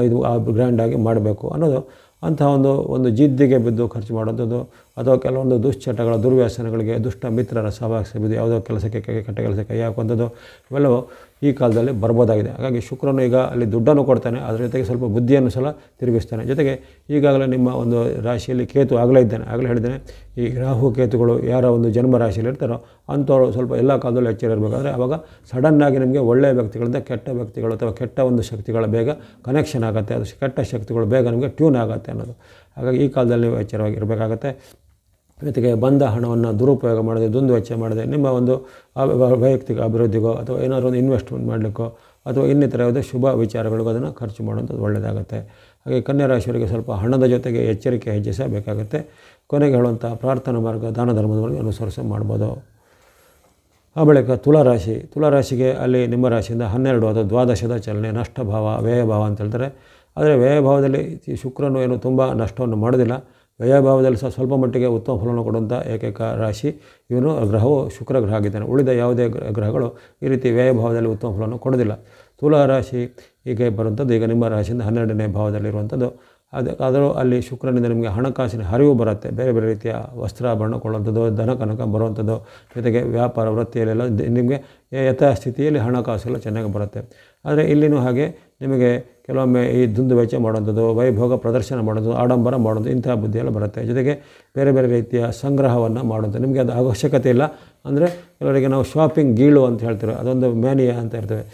ಇದು ಗ್ರ್ಯಾಂಡಾಗಿ ಮಾಡಬೇಕು ಅನ್ನೋದು, ಅಂತಹ ಒಂದು ಜಿದ್ದಿಗೆ ಬಿದ್ದು ಖರ್ಚು ಮಾಡುವಂಥದ್ದು, ಅಥವಾ ಕೆಲವೊಂದು ದುಶ್ಚಟಗಳ, ದುರ್ವ್ಯಸನಗಳಿಗೆ, ದುಷ್ಟ ಮಿತ್ರರ ಸಹವಾಸ ಬಿದ್ದು ಯಾವುದೋ ಕೆಲಸಕ್ಕೆ ಕೆಟ್ಟ ಕೆಲಸಕ್ಕೆ ಕೈ ಹಾಕುವಂಥದ್ದು ಇವೆಲ್ಲವೂ ಈ ಕಾಲದಲ್ಲಿ ಬರ್ಬೋದಾಗಿದೆ. ಹಾಗಾಗಿ ಶುಕ್ರನು ಈಗ ಅಲ್ಲಿ ದುಡ್ಡನ್ನು ಕೊಡ್ತಾನೆ, ಅದರ ಜೊತೆಗೆ ಸ್ವಲ್ಪ ಬುದ್ಧಿಯನ್ನು ಸಹ ತಿರುಗಿಸ್ತಾನೆ. ಜೊತೆಗೆ ಈಗಾಗಲೇ ನಿಮ್ಮ ಒಂದು ರಾಶಿಯಲ್ಲಿ ಕೇತು ಆಗಲೇ ಹೇಳಿದ್ದೇನೆ, ಈ ರಾಹು ಕೇತುಗಳು ಯಾರ ಒಂದು ಜನ್ಮ ರಾಶಿಯಲ್ಲಿ ಇರ್ತಾರೋ ಅಂಥವ್ರು ಸ್ವಲ್ಪ ಎಲ್ಲ ಕಾಲದಲ್ಲೂ ಎಚ್ಚರ ಇರಬೇಕಾದ್ರೆ ಆವಾಗ ಸಡನ್ನಾಗಿ ನಿಮಗೆ ಒಳ್ಳೆಯ ವ್ಯಕ್ತಿಗಳಿಂದ ಕೆಟ್ಟ ವ್ಯಕ್ತಿಗಳು ಅಥವಾ ಕೆಟ್ಟ ಒಂದು ಶಕ್ತಿಗಳ ಬೇಗ ಕನೆಕ್ಷನ್ ಆಗುತ್ತೆ, ಅದು ಕೆಟ್ಟ ಶಕ್ತಿಗಳು ಬೇಗ ನಿಮಗೆ ಟ್ಯೂನ್ ಆಗುತ್ತೆ ಅನ್ನೋದು. ಹಾಗಾಗಿ ಈ ಕಾಲದಲ್ಲಿ ನೀವು ಎಚ್ಚರವಾಗಿ ಇರಬೇಕಾಗತ್ತೆ. ಜೊತೆಗೆ ಬಂದ ಹಣವನ್ನು ದುರುಪಯೋಗ ಮಾಡದೆ, ದುಂದುವೆಚ್ಚ ಮಾಡದೆ, ನಿಮ್ಮ ಒಂದು ವೈಯಕ್ತಿಕ ಅಭಿವೃದ್ಧಿಗೋ ಅಥವಾ ಏನಾದರೂ ಒಂದು ಇನ್ವೆಸ್ಟ್ಮೆಂಟ್ ಮಾಡಲಿಕ್ಕೋ ಅಥವಾ ಇನ್ನಿತರ ಯಾವುದೇ ಶುಭ ವಿಚಾರಗಳಿಗೂ ಅದನ್ನು ಖರ್ಚು ಮಾಡುವಂಥದ್ದು ಒಳ್ಳೆಯದಾಗುತ್ತೆ. ಹಾಗೆ ಕನ್ಯಾ ರಾಶಿಯವರಿಗೆ ಸ್ವಲ್ಪ ಹಣದ ಜೊತೆಗೆ ಎಚ್ಚರಿಕೆ ಹೆಚ್ಚಿಸಬೇಕಾಗುತ್ತೆ. ಕೊನೆಗೆ ಹೇಳುವಂಥ ಪ್ರಾರ್ಥನಾ ಮಾರ್ಗ, ದಾನ ಧರ್ಮದ ಮಾರ್ಗ ಅನುಸರಿಸಿ ಮಾಡ್ಬೋದು. ಆ ಬಳಿಕ ತುಲಾರಾಶಿಗೆ ಅಲ್ಲಿ ನಿಮ್ಮ ರಾಶಿಯಿಂದ 12 ಅಥವಾ ದ್ವಾದಶದ ಚಲನೆ, ನಷ್ಟಭಾವ, ವ್ಯಯಭಾವ ಅಂತ ಹೇಳ್ತಾರೆ. ಆದರೆ ವ್ಯಯಭಾವದಲ್ಲಿ ಈ ಶುಕ್ರನು ಏನು ತುಂಬ ನಷ್ಟವನ್ನು ಮಾಡೋದಿಲ್ಲ. ವ್ಯಯಭಾವದಲ್ಲಿ ಸಹ ಸ್ವಲ್ಪ ಮಟ್ಟಿಗೆ ಉತ್ತಮ ಫಲವನ್ನು ಕೊಡುವಂಥ ಏಕೈಕ ರಾಶಿ ಇವನು ಗ್ರಹವು ಶುಕ್ರ ಗ್ರಹ ಆಗಿದ್ದಾನೆ. ಉಳಿದ ಯಾವುದೇ ಗ್ರಹಗಳು ಈ ರೀತಿ ವ್ಯಯಭಾವದಲ್ಲಿ ಉತ್ತಮ ಫಲವನ್ನು ಕೊಡೋದಿಲ್ಲ. ತುಲಾರಾಶಿ ಹೀಗೆ ಬರುವಂಥದ್ದು ಈಗ ನಿಮ್ಮ ರಾಶಿಯಿಂದ 12ನೇ ಭಾವದಲ್ಲಿರುವಂಥದ್ದು. ಆದರೂ ಅಲ್ಲಿ ಶುಕ್ರನಿಂದ ನಿಮಗೆ ಹಣಕಾಸಿನ ಹರಿವು ಬರುತ್ತೆ, ಬೇರೆ ಬೇರೆ ರೀತಿಯ ವಸ್ತ್ರಾಭರಣ ಕೊಳ್ಳುವಂಥದ್ದು, ಧನ ಕನಕ ಬರುವಂಥದ್ದು, ಜೊತೆಗೆ ವ್ಯಾಪಾರ ವೃತ್ತಿಯಲ್ಲೆಲ್ಲ ನಿಮಗೆ ಯಥಾಸ್ಥಿತಿಯಲ್ಲಿ ಹಣಕಾಸೆಲ್ಲ ಚೆನ್ನಾಗಿ ಬರುತ್ತೆ. ಆದರೆ ಇಲ್ಲಿನೂ ಹಾಗೆ ನಿಮಗೆ ಕೆಲವೊಮ್ಮೆ ಈ ದುಂದುವೆಚ್ಚ ಮಾಡುವಂಥದ್ದು, ವೈಭೋಗ ಪ್ರದರ್ಶನ ಮಾಡೋದು, ಆಡಂಬರ ಮಾಡೋದು, ಇಂತಹ ಬುದ್ಧಿಯೆಲ್ಲ ಬರುತ್ತೆ. ಜೊತೆಗೆ ಬೇರೆ ಬೇರೆ ರೀತಿಯ ಸಂಗ್ರಹವನ್ನು ಮಾಡುವಂಥದ್ದು, ನಿಮಗೆ ಅದು ಅವಶ್ಯಕತೆ ಇಲ್ಲ. ಅಂದರೆ ಕೆಲವರಿಗೆ ನಾವು ಶಾಪಿಂಗ್ ಗೀಳು ಅಂತ ಹೇಳ್ತೇವೆ, ಅದೊಂದು ಮ್ಯಾನಿಯಾ ಅಂತ ಇರ್ತೇವೆ.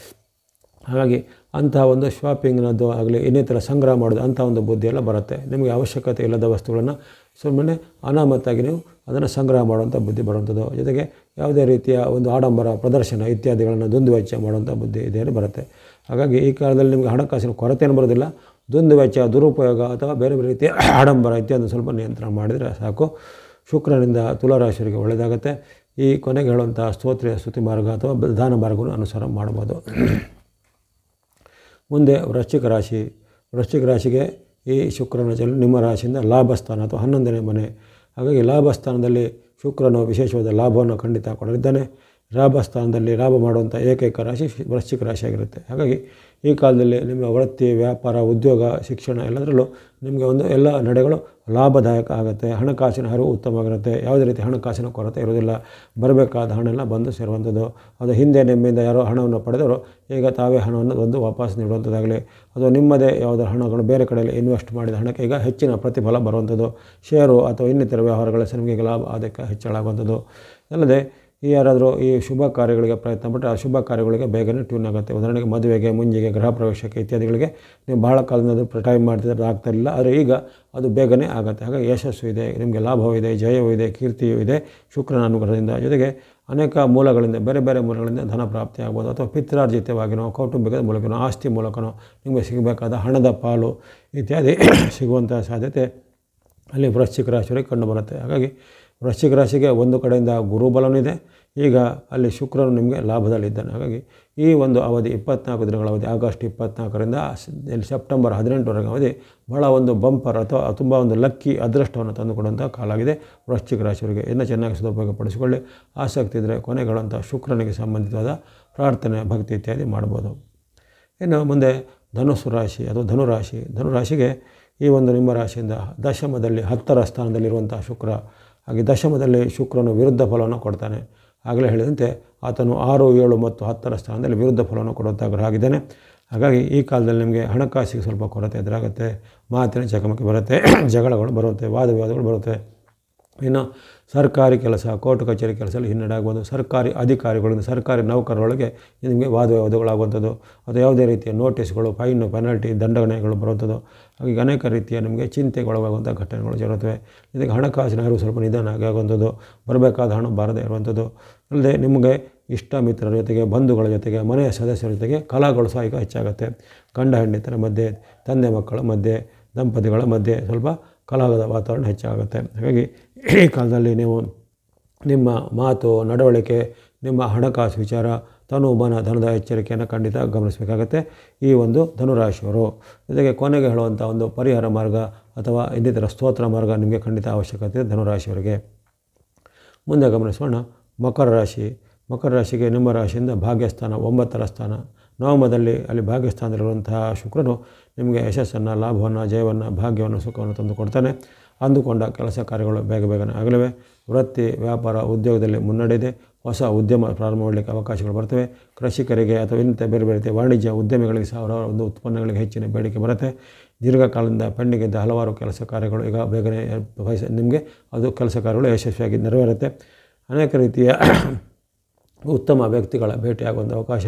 ಹಾಗಾಗಿ ಅಂತಹ ಒಂದು ಶಾಪಿಂಗ್ನದ್ದು ಆಗಲಿ, ಇನ್ನಿತರ ಸಂಗ್ರಹ ಮಾಡೋದು, ಅಂಥ ಒಂದು ಬುದ್ಧಿಯೆಲ್ಲ ಬರುತ್ತೆ. ನಿಮಗೆ ಅವಶ್ಯಕತೆ ಇಲ್ಲದ ವಸ್ತುಗಳನ್ನು ಸುಮ್ಮನೆ ಅನಾಮತ್ತಾಗಿ ನೀವು ಅದನ್ನು ಸಂಗ್ರಹ ಮಾಡುವಂಥ ಬುದ್ಧಿ ಬರುವಂಥದ್ದು. ಜೊತೆಗೆ ಯಾವುದೇ ರೀತಿಯ ಒಂದು ಆಡಂಬರ ಪ್ರದರ್ಶನ ಇತ್ಯಾದಿಗಳನ್ನು ದುಂದುವೆಚ್ಚ ಮಾಡುವಂಥ ಬುದ್ಧಿ ಇದೇನು ಬರುತ್ತೆ. ಹಾಗಾಗಿ ಈ ಕಾಲದಲ್ಲಿ ನಿಮಗೆ ಹಣಕಾಸಿನ ಕೊರತೆಯನ್ನು ಬರೋದಿಲ್ಲ. ದುಂದುವೆಚ್ಚ, ದುರುಪಯೋಗ ಅಥವಾ ಬೇರೆ ಬೇರೆ ರೀತಿಯ ಆಡಂಬರ ಇತ್ಯಾದಿ ಸ್ವಲ್ಪ ನಿಯಂತ್ರಣ ಮಾಡಿದರೆ ಸಾಕು. ಶುಕ್ರನಿಂದ ತುಲಾರಾಶಿಯವರಿಗೆ ಒಳ್ಳೆಯದಾಗುತ್ತೆ. ಈ ಕೊನೆಗೆ ಹೇಳುವಂಥ ಸ್ತೋತ್ರ, ಸ್ತುತಿ ಮಾರ್ಗ ಅಥವಾ ದಾನ ಮಾರ್ಗವನ್ನು ಅನುಸರ ಮಾಡ್ಬೋದು. ಮುಂದೆ ವೃಶ್ಚಿಕ ರಾಶಿಗೆ ಈ ಶುಕ್ರನ ಚಲನೆ ನಿಮ್ಮ ರಾಶಿಯಿಂದ ಲಾಭಸ್ಥಾನ ಅಥವಾ 11ನೇ ಮನೆ. ಹಾಗಾಗಿ ಲಾಭಸ್ಥಾನದಲ್ಲಿ ಶುಕ್ರನು ವಿಶೇಷವಾದ ಲಾಭವನ್ನು ಖಂಡಿತ ಕೊಡಲಿದ್ದಾನೆ. ಲಾಭಸ್ಥಾನದಲ್ಲಿ ಲಾಭ ಮಾಡುವಂಥ ಏಕೈಕ ರಾಶಿ ವೃಶ್ಚಿಕ ರಾಶಿಯಾಗಿರುತ್ತೆ. ಹಾಗಾಗಿ ಈ ಕಾಲದಲ್ಲಿ ನಿಮ್ಮ ವೃತ್ತಿ, ವ್ಯಾಪಾರ, ಉದ್ಯೋಗ, ಶಿಕ್ಷಣ ಎಲ್ಲದರಲ್ಲೂ ನಿಮಗೆ ಎಲ್ಲ ನಡೆಗಳು ಲಾಭದಾಯಕ ಆಗುತ್ತೆ. ಹಣಕಾಸಿನ ಹರಿವು ಉತ್ತಮವಾಗಿರುತ್ತೆ. ಯಾವುದೇ ರೀತಿ ಹಣಕಾಸಿನ ಕೊರತೆ ಇರೋದಿಲ್ಲ. ಬರಬೇಕಾದ ಹಣ ಎಲ್ಲ ಬಂದು ಸೇರುವಂಥದ್ದು. ಅದು ಹಿಂದೆ ನಿಮ್ಮಿಂದ ಯಾರೋ ಹಣವನ್ನು ಪಡೆದವರು ಈಗ ತಾವೇ ಹಣವನ್ನು ವಾಪಸ್ ನೀಡುವಂಥದ್ದಾಗಲಿ, ಅದು ನಿಮ್ಮದೇ ಯಾವುದೋ ಹಣಗಳು ಬೇರೆ ಕಡೆಯಲ್ಲಿ ಇನ್ವೆಸ್ಟ್ ಮಾಡಿದ ಹಣಕ್ಕೆ ಈಗ ಹೆಚ್ಚಿನ ಪ್ರತಿಫಲ ಬರುವಂಥದ್ದು. ಷೇರು ಅಥವಾ ಇನ್ನಿತರ ವ್ಯವಹಾರಗಳ ನಿಮಗೆ ಲಾಭ ಅದಕ್ಕೆ ಹೆಚ್ಚಳ ಆಗುವಂಥದ್ದು. ಅಲ್ಲದೆ ಯಾರಾದರೂ ಈ ಶುಭ ಕಾರ್ಯಗಳಿಗೆ ಪ್ರಯತ್ನ ಪಟ್ಟರೆ ಆ ಶುಭ ಕಾರ್ಯಗಳಿಗೆ ಬೇಗನೆ ಟ್ಯೂನ್ ಆಗುತ್ತೆ. ಉದಾಹರಣೆಗೆ ಮದುವೆಗೆ, ಮುಂಜಿಗೆ, ಗೃಹ ಪ್ರವೇಶಕ್ಕೆ ಇತ್ಯಾದಿಗಳಿಗೆ ನೀವು ಭಾಳ ಕಾಲದಿಂದ ಅದು ಟೈಮ್ ಮಾಡ್ತಿದ್ರೆ ಆಗ್ತಾಯಿಲ್ಲ, ಆದರೆ ಈಗ ಅದು ಬೇಗನೆ ಆಗುತ್ತೆ. ಹಾಗಾಗಿ ಯಶಸ್ಸು ಇದೆ, ನಿಮಗೆ ಲಾಭವೂ ಇದೆ, ಜಯವೂ ಇದೆ, ಕೀರ್ತಿಯೂ ಇದೆ ಶುಕ್ರನ ಅನುಗ್ರಹದಿಂದ. ಜೊತೆಗೆ ಅನೇಕ ಮೂಲಗಳಿಂದ, ಬೇರೆ ಬೇರೆ ಮೂಲಗಳಿಂದ ಧನ ಪ್ರಾಪ್ತಿ ಆಗ್ಬೋದು, ಅಥವಾ ಪಿತ್ರಾರ್ಜಿತವಾಗಿನೋ, ಕೌಟುಂಬಿಕದ ಮೂಲಕನೋ, ಆಸ್ತಿ ಮೂಲಕನೋ ನಿಮಗೆ ಸಿಗಬೇಕಾದ ಹಣದ ಪಾಲು ಇತ್ಯಾದಿ ಸಿಗುವಂಥ ಸಾಧ್ಯತೆ ಅಲ್ಲಿ ವೃಶ್ಚಿಕ ರಾಶಿಯವರಿಗೆ ಕಂಡುಬರುತ್ತೆ. ಹಾಗಾಗಿ ವೃಶ್ಚಿಕ ರಾಶಿಗೆ ಒಂದು ಕಡೆಯಿಂದ ಗುರುಬಲನೂ ಇದೆ, ಈಗ ಅಲ್ಲಿ ಶುಕ್ರನು ನಿಮಗೆ ಲಾಭದಲ್ಲಿದ್ದಾನೆ. ಹಾಗಾಗಿ ಈ ಒಂದು ಅವಧಿ 24 ದಿನಗಳ ಅವಧಿ, ಆಗಸ್ಟ್ 24ರಿಂದ ಸೆಪ್ಟೆಂಬರ್ 18ರವರೆಗೆ ಅವಧಿ ಬಹಳ ಒಂದು ಬಂಪರ್ ಅಥವಾ ತುಂಬ ಒಂದು ಲಕ್ಕಿ ಅದೃಷ್ಟವನ್ನು ತಂದುಕೊಡುವಂಥ ಕಾಲ ಆಗಿದೆ ವೃಶ್ಚಿಕ ರಾಶಿಯವರಿಗೆ. ಇನ್ನೂ ಚೆನ್ನಾಗಿ ಸದುಪಯೋಗಪಡಿಸಿಕೊಳ್ಳಿ. ಆಸಕ್ತಿ ಇದ್ದರೆ ಕೊನೆಗಳಂಥ ಶುಕ್ರನಿಗೆ ಸಂಬಂಧಿತವಾದ ಪ್ರಾರ್ಥನೆ, ಭಕ್ತಿ ಇತ್ಯಾದಿ ಮಾಡ್ಬೋದು. ಇನ್ನು ಮುಂದೆ ಧನುಸ್ಸು ರಾಶಿ ಅಥವಾ ಧನುರಾಶಿ. ಧನುರಾಶಿಗೆ ಈ ಒಂದು ನಿಮ್ಮ ರಾಶಿಯಿಂದ ದಶಮದಲ್ಲಿ 10ರ ಸ್ಥಾನದಲ್ಲಿರುವಂಥ ಶುಕ್ರ, ಹಾಗೆ ದಶಮದಲ್ಲಿ ಶುಕ್ರನು ವಿರುದ್ಧ ಫಲವನ್ನು ಕೊಡ್ತಾನೆ. ಆಗಲೇ ಹೇಳಿದಂತೆ ಆತನು 6, 7 ಮತ್ತು 10ರ ಸ್ಥಾನದಲ್ಲಿ ವಿರುದ್ಧ ಫಲವನ್ನು ಕೊಡುವಂಥ ಗ್ರಹ ಆಗಿದ್ದಾನೆ. ಹಾಗಾಗಿ ಈ ಕಾಲದಲ್ಲಿ ನಿಮಗೆ ಹಣಕಾಸಿಗೆ ಸ್ವಲ್ಪ ಕೊರತೆ ಎದುರಾಗುತ್ತೆ, ಮಾತಿನ ಚಕಮಕಿ ಬರುತ್ತೆ, ಜಗಳಗಳು ಬರುತ್ತೆ, ವಾದ ವಿವಾದಗಳು ಬರುತ್ತೆ. ಇನ್ನು ಸರ್ಕಾರಿ ಕೆಲಸ, ಕೋರ್ಟ್ ಕಚೇರಿ ಕೆಲಸದಲ್ಲಿ ಹಿನ್ನಡೆ ಆಗ್ಬೋದು. ಸರ್ಕಾರಿ ಅಧಿಕಾರಿಗಳಿಂದ, ಸರ್ಕಾರಿ ನೌಕರರೊಳಗೆ ನಿಮಗೆ ವಾದ ವಿವಾದಗಳಾಗುವಂಥದ್ದು, ಅಥವಾ ಯಾವುದೇ ರೀತಿಯ ನೋಟಿಸ್ಗಳು, ಫೈನು, ಪೆನಾಲ್ಟಿ, ದಂಡನೆಗಳು ಬರುವಂಥದ್ದು. ಹಾಗಾಗಿ ಅನೇಕ ರೀತಿಯ ನಿಮಗೆ ಚಿಂತೆಗೊಳಗಾಗುವಂಥ ಘಟನೆಗಳು ಜರುಗುತ್ತವೆ. ಇದಕ್ಕೆ ಹಣಕಾಸಿನ ಅರಿವು ಸ್ವಲ್ಪ ನಿಧಾನ ಆಗುವಂಥದ್ದು, ಬರಬೇಕಾದ ಹಣ ಬಾರದೇ ಇರುವಂಥದ್ದು. ಅಲ್ಲದೆ ನಿಮಗೆ ಇಷ್ಟ ಮಿತ್ರರ ಜೊತೆಗೆ, ಬಂಧುಗಳ ಜೊತೆಗೆ, ಮನೆಯ ಸದಸ್ಯರ ಜೊತೆಗೆ ಕಲಹಗಳು ಸಹ ಈಗ ಹೆಚ್ಚಾಗುತ್ತೆ. ಗಂಡ ಹೆಂಡತಿಯರ ಮಧ್ಯೆ, ತಂದೆ ಮಕ್ಕಳ ಮಧ್ಯೆ, ದಂಪತಿಗಳ ಮಧ್ಯೆ ಸ್ವಲ್ಪ ಕಲಹದ ವಾತಾವರಣ ಹೆಚ್ಚಾಗುತ್ತೆ. ಹಾಗಾಗಿ ಈ ಕಾಲದಲ್ಲಿ ನೀವು ನಿಮ್ಮ ಮಾತು, ನಡವಳಿಕೆ, ನಿಮ್ಮ ಹಣಕಾಸು ವಿಚಾರ, ತನು ಮನ ಧನದ ಎಚ್ಚರಿಕೆಯನ್ನು ಖಂಡಿತ ಗಮನಿಸಬೇಕಾಗತ್ತೆ ಈ ಒಂದು ಧನುರಾಶಿಯವರು. ಜೊತೆಗೆ ಕೊನೆಗೆ ಹೇಳುವಂಥ ಒಂದು ಪರಿಹಾರ ಮಾರ್ಗ ಅಥವಾ ಇನ್ನಿತರ ಸ್ತೋತ್ರ ಮಾರ್ಗ ನಿಮಗೆ ಖಂಡಿತ ಅವಶ್ಯಕತೆ ಇದೆ ಧನುರಾಶಿಯವರಿಗೆ. ಮುಂದೆ ಗಮನಿಸೋಣ ಮಕರ ರಾಶಿ. ಮಕರ ರಾಶಿಗೆ ನಿಮ್ಮ ರಾಶಿಯಿಂದ ಭಾಗ್ಯಸ್ಥಾನ 9ರ ಸ್ಥಾನ, ನವಮದಲ್ಲಿ ಅಲ್ಲಿ ಭಾಗ್ಯಸ್ಥಾನದಲ್ಲಿರುವಂತಹ ಶುಕ್ರನು ನಿಮಗೆ ಯಶಸ್ಸನ್ನು, ಲಾಭವನ್ನು, ಜಯವನ್ನು, ಭಾಗ್ಯವನ್ನು, ಸುಖವನ್ನು ತಂದು ಕೊಡ್ತಾನೆ. ಅಂದುಕೊಂಡ ಕೆಲಸ ಕಾರ್ಯಗಳು ಬೇಗನೆ ಆಗಲಿವೆ. ವೃತ್ತಿ, ವ್ಯಾಪಾರ, ಉದ್ಯೋಗದಲ್ಲಿ ಮುನ್ನಡೆಯಿದೆ. ಹೊಸ ಉದ್ಯಮ ಪ್ರಾರಂಭ ಮಾಡಲಿಕ್ಕೆ ಅವಕಾಶಗಳು ಬರ್ತವೆ. ಕೃಷಿಕರಿಗೆ ಅಥವಾ ಇನ್ನಿತರ ಬೇರೆ ಬೇರೆ ರೀತಿಯ ವಾಣಿಜ್ಯ ಉದ್ಯಮಿಗಳಿಗೆ ಸಹ ಅವರ ಒಂದು ಉತ್ಪನ್ನಗಳಿಗೆ ಹೆಚ್ಚಿನ ಬೇಡಿಕೆ ಬರುತ್ತೆ. ದೀರ್ಘಕಾಲದಿಂದ ಪೆಂಡಿಂಗಿದ್ದ ಹಲವಾರು ಕೆಲಸ ಕಾರ್ಯಗಳು ಈಗ ಬೇಗನೆ ನಿಮಗೆ ಅದು ಕೆಲಸ ಕಾರ್ಯಗಳು ಯಶಸ್ವಿಯಾಗಿ ನೆರವೇರುತ್ತೆ. ಅನೇಕ ರೀತಿಯ ಉತ್ತಮ ವ್ಯಕ್ತಿಗಳ ಭೇಟಿಯಾಗುವಂಥ ಅವಕಾಶ,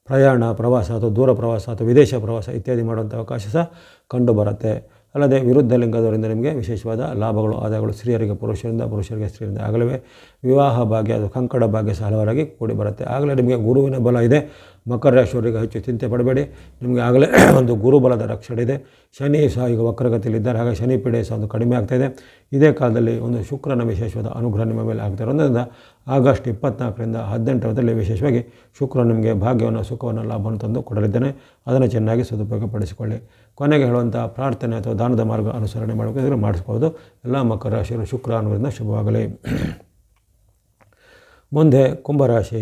ಪ್ರಯಾಣ, ಪ್ರವಾಸ ಅಥವಾ ದೂರ ಪ್ರವಾಸ ಅಥವಾ ವಿದೇಶ ಪ್ರವಾಸ ಇತ್ಯಾದಿ ಮಾಡುವಂಥ ಅವಕಾಶ ಸಹ ಕಂಡುಬರುತ್ತೆ. ಅಲ್ಲದೆ ವಿರುದ್ಧ ಲಿಂಗದವರಿಂದ ನಿಮಗೆ ವಿಶೇಷವಾದ ಲಾಭಗಳು, ಆದಾಯಗಳು ಸ್ತ್ರೀಯರಿಗೆ ಪುರುಷರಿಂದ, ಪುರುಷರಿಗೆ ಸ್ತ್ರೀಯರಿಂದ ಆಗಲಿವೆ. ವಿವಾಹ ಭಾಗ್ಯ ಅಥವಾ ಕಂಕಡ ಭಾಗ್ಯ ಸಹ ಹಲವರಾಗಿ ಕೂಡಿ ಬರುತ್ತೆ. ಆಗಲೇ ನಿಮಗೆ ಗುರುವಿನ ಬಲ ಇದೆ. ಮಕರ ರಾಶಿಯವರಿಗೆ ಹೆಚ್ಚು ಚಿಂತೆ ಪಡಬೇಡಿ, ನಿಮಗೆ ಆಗಲೇ ಒಂದು ಗುರುಬಲದ ರಕ್ಷಣೆ ಇದೆ. ಶನಿ ಸಹ ಈಗ ವಕ್ರಗತಿಯಲ್ಲಿದ್ದಾರೆ, ಹಾಗೆ ಶನಿ ಪೀಡೆ ಸಹ ಒಂದು ಕಡಿಮೆ ಆಗ್ತಾಯಿದೆ. ಇದೇ ಕಾಲದಲ್ಲಿ ಒಂದು ಶುಕ್ರನ ವಿಶೇಷವಾದ ಅನುಗ್ರಹ ನಿಮ್ಮ ಮೇಲೆ ಆಗ್ತಾ ಇರೋದ್ರಿಂದ ಆಗಸ್ಟ್ 24ರಿಂದ 18ರವರೆಗೆ ವಿಶೇಷವಾಗಿ ಶುಕ್ರ ನಿಮಗೆ ಭಾಗ್ಯವನ್ನು, ಸುಖವನ್ನು, ಲಾಭವನ್ನು ತಂದು ಕೊಡಲಿದ್ದಾನೆ. ಅದನ್ನು ಚೆನ್ನಾಗಿ ಸದುಪಯೋಗಪಡಿಸಿಕೊಳ್ಳಿ. ಕೊನೆಗೆ ಹೇಳುವಂಥ ಪ್ರಾರ್ಥನೆ ಅಥವಾ ದಾನದ ಮಾರ್ಗ ಅನುಸರಣೆ ಮಾಡಬೇಕಾದ್ರೆ ಮಾಡಿಸ್ಬೋದು. ಎಲ್ಲ ಮಕರ ರಾಶಿಯವರು ಶುಕ್ರ ಅನ್ನೋದ್ರಿಂದ ಶುಭವಾಗಲಿ. ಮುಂದೆ ಕುಂಭರಾಶಿ.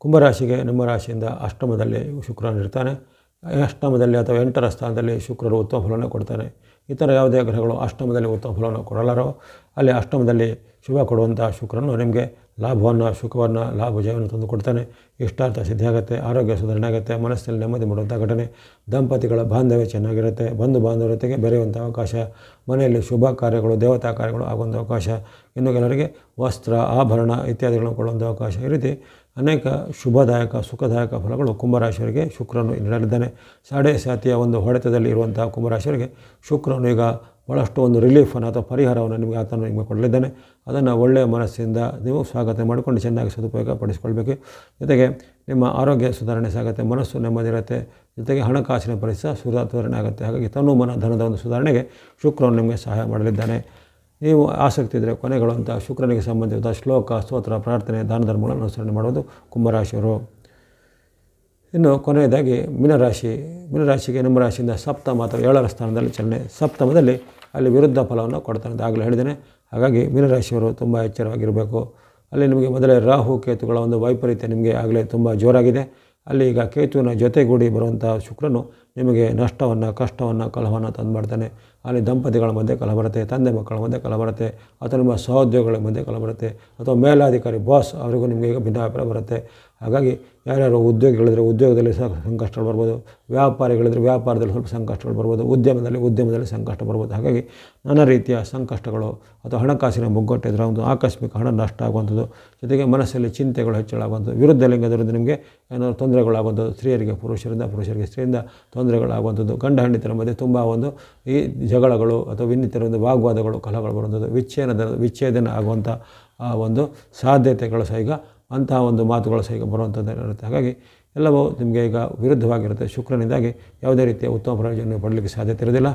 ಕುಂಭರಾಶಿಗೆ ನಿಮ್ಮ ರಾಶಿಯಿಂದ ಅಷ್ಟಮದಲ್ಲಿ ಶುಕ್ರನಿರ್ತಾನೆ. ಅಷ್ಟಮದಲ್ಲಿ ಅಥವಾ 8ರ ಸ್ಥಾನದಲ್ಲಿ ಶುಕ್ರರು ಉತ್ತಮ ಫಲವನ್ನು ಕೊಡ್ತಾನೆ. ಇತರ ಯಾವುದೇ ಗ್ರಹಗಳು ಅಷ್ಟಮದಲ್ಲಿ ಉತ್ತಮ ಫಲವನ್ನು ಕೊಡಲಾರೋ, ಅಲ್ಲಿ ಅಷ್ಟಮದಲ್ಲಿ ಶುಭ ಕೊಡುವಂಥ ಶುಕ್ರನು ನಿಮಗೆ ಲಾಭವನ್ನು, ಸುಖವನ್ನು, ಲಾಭ ಜಯವನ್ನು ತಂದು ಕೊಡ್ತಾನೆ. ಇಷ್ಟಾರ್ಥ ಸಿದ್ಧಿ ಆಗುತ್ತೆ, ಆರೋಗ್ಯ ಸುಧಾರಣೆ ಆಗುತ್ತೆ, ಮನಸ್ಸಿನಲ್ಲಿ ನೆಮ್ಮದಿ ಮೂಡುವಂಥ ಘಟನೆ, ದಂಪತಿಗಳ ಬಾಂಧವ್ಯ ಚೆನ್ನಾಗಿರುತ್ತೆ, ಬಂಧು ಬಾಂಧವರ ಜೊತೆಗೆ ಬೆರೆಯುವಂಥ ಅವಕಾಶ, ಮನೆಯಲ್ಲಿ ಶುಭ ಕಾರ್ಯಗಳು, ದೇವತಾ ಕಾರ್ಯಗಳು ಆಗುವಂಥ ಅವಕಾಶ, ಇನ್ನು ಕೆಲವರಿಗೆ ವಸ್ತ್ರ, ಆಭರಣ ಇತ್ಯಾದಿಗಳನ್ನು ಕೊಡುವಂಥ ಅವಕಾಶ. ಈ ರೀತಿ ಅನೇಕ ಶುಭದಾಯಕ, ಸುಖದಾಯಕ ಫಲಗಳು ಕುಂಭರಾಶಿಯವರಿಗೆ ಶುಕ್ರನು ನೀಡಲಿದ್ದಾನೆ. ಸಾಡೆ ಸಾತಿಯ ಒಂದು ಹೊಡೆತದಲ್ಲಿ ಇರುವಂಥ ಕುಂಭರಾಶಿಯವರಿಗೆ ಶುಕ್ರನು ಈಗ ಭಾಳಷ್ಟು ಒಂದು ರಿಲೀಫನ್ನು ಅಥವಾ ಪರಿಹಾರವನ್ನು ನಿಮಗೆ ಕೊಡಲಿದ್ದಾನೆ. ಅದನ್ನು ಒಳ್ಳೆಯ ಮನಸ್ಸಿಂದ ನೀವು ಸ್ವಾಗತ ಮಾಡಿಕೊಂಡು ಚೆನ್ನಾಗಿ ಸದುಪಯೋಗ ಪಡಿಸಿಕೊಳ್ಬೇಕು. ಜೊತೆಗೆ ನಿಮ್ಮ ಆರೋಗ್ಯ ಸುಧಾರಣೆ ಸಾಗುತ್ತೆ, ಮನಸ್ಸು ನೆಮ್ಮದಿ ಇರುತ್ತೆ, ಜೊತೆಗೆ ಹಣಕಾಸಿನ ಪರಿಸ್ಥಿತಿ ಸುಧಾರಣೆ ಆಗುತ್ತೆ. ಹಾಗಾಗಿ ತನು ಮನ ಧನದ ಒಂದು ಸುಧಾರಣೆಗೆ ಶುಕ್ರನು ನಿಮಗೆ ಸಹಾಯ ಮಾಡಲಿದ್ದಾನೆ. ನೀವು ಆಸಕ್ತಿ ಇದ್ದರೆ ಕೊನೆಗಳು ಶುಕ್ರನಿಗೆ ಸಂಬಂಧಿಸಿದ ಶ್ಲೋಕ, ಸ್ತೋತ್ರ, ಪ್ರಾರ್ಥನೆ, ದಾನ ಧರ್ಮಗಳನ್ನು ಅನುಸರಣೆ ಮಾಡುವುದು ಕುಂಭರಾಶಿಯವರು. ಇನ್ನು ಕೊನೆಯದಾಗಿ ಮೀನರಾಶಿ. ಮೀನರಾಶಿಗೆ ನಿಮ್ಮ ರಾಶಿಯಿಂದ ಸಪ್ತಮ ಅಥವಾ 7ರ ಸ್ಥಾನದಲ್ಲಿ ಚಲನೆ. ಸಪ್ತಮದಲ್ಲಿ ಅಲ್ಲಿ ವಿರುದ್ಧ ಫಲವನ್ನು ಕೊಡ್ತಾನೆ ಅಂತ ಆಗಲೇ ಹೇಳಿದ್ದೇನೆ. ಹಾಗಾಗಿ ಮೀನರಾಶಿಯವರು ತುಂಬ ಎಚ್ಚರವಾಗಿರಬೇಕು. ಅಲ್ಲಿ ನಿಮಗೆ ಮೊದಲೇ ರಾಹು ಕೇತುಗಳ ಒಂದು ವೈಪರೀತ್ಯ ನಿಮಗೆ ಆಗಲೇ ತುಂಬ ಜೋರಾಗಿದೆ. ಅಲ್ಲಿ ಈಗ ಕೇತುವಿನ ಜೊತೆಗೂಡಿ ಬರುವಂಥ ಶುಕ್ರನು ನಿಮಗೆ ನಷ್ಟವನ್ನು, ಕಷ್ಟವನ್ನು, ಕಲಹವನ್ನು ತಂದು ಮಾಡ್ತಾನೆ. ಅಲ್ಲಿ ದಂಪತಿಗಳ ಮಧ್ಯೆ ಕಲಹ ಬರುತ್ತೆ, ತಂದೆ ಮಕ್ಕಳ ಮಧ್ಯೆ ಕಲಹ ಬರುತ್ತೆ, ಅಥವಾ ನಿಮ್ಮ ಸಹೋದ್ಯೋಗಿಗಳ ಮಧ್ಯೆ ಕಲಹ ಬರುತ್ತೆ, ಅಥವಾ ಮೇಲಾಧಿಕಾರಿ ಬಾಸ್ ಅವರಿಗೂ ನಿಮಗೆ ಈಗ ಭಿನ್ನಾಭಿಪ್ರಾಯ ಬರುತ್ತೆ. ಹಾಗಾಗಿ ಯಾರ್ಯಾರು ಉದ್ಯೋಗಿಗಳಿದ್ರೆ ಉದ್ಯೋಗದಲ್ಲಿ ಸಹ ಸಂಕಷ್ಟಗಳು ಬರ್ಬೋದು, ವ್ಯಾಪಾರಿಗಳಿದ್ರೆ ವ್ಯಾಪಾರದಲ್ಲಿ ಸ್ವಲ್ಪ ಸಂಕಷ್ಟಗಳು ಬರ್ಬೋದು, ಉದ್ಯಮದಲ್ಲಿ ಸಂಕಷ್ಟ ಬರ್ಬೋದು. ಹಾಗಾಗಿ ನಾನಾ ರೀತಿಯ ಸಂಕಷ್ಟಗಳು ಅಥವಾ ಹಣಕಾಸಿನ ಮುಗ್ಗಟ್ಟಿದ್ರೆ ಒಂದು ಆಕಸ್ಮಿಕ ಹಣ ನಷ್ಟ ಆಗುವಂಥದ್ದು, ಜೊತೆಗೆ ಮನಸ್ಸಲ್ಲಿ ಚಿಂತೆಗಳು ಹೆಚ್ಚಳಾಗುವಂಥದ್ದು, ವಿರುದ್ಧ ಲಿಂಗದವರಿಂದ ನಿಮಗೆ ಏನಾದರೂ ತೊಂದರೆಗಳಾಗುವಂಥದ್ದು, ಸ್ತ್ರೀಯರಿಗೆ ಪುರುಷರಿಗೆ ಸ್ತ್ರೀಯಿಂದ ತೊಂದರೆಗಳಾಗುವಂಥದ್ದು, ಗಂಡ ಹೆಂಡತಿಯರ ಮಧ್ಯೆ ತುಂಬ ಒಂದು ಈ ಜಗಳಗಳು ಅಥವಾ ಇನ್ನಿತರ ಒಂದು ವಾಗ್ವಾದಗಳು ಕಲಹಗಳು ಬರುವಂಥದ್ದು, ವಿಚ್ಛೇದನ ಆಗುವಂಥ ಒಂದು ಸಾಧ್ಯತೆಗಳು ಸಹ ಈಗ ಅಂತಹ ಒಂದು ಮಾತುಗಳು ಸಹ ಈಗ ಬರುವಂಥದ್ದು ಇರುತ್ತೆ. ಹಾಗಾಗಿ ಎಲ್ಲವೂ ನಿಮಗೆ ಈಗ ವಿರುದ್ಧವಾಗಿರುತ್ತೆ. ಶುಕ್ರನಿಂದಾಗಿ ಯಾವುದೇ ರೀತಿಯ ಉತ್ತಮ ಪ್ರಯೋಜನ ಪಡಲಿಕ್ಕೆ ಸಾಧ್ಯತೆ ಇರೋದಿಲ್ಲ.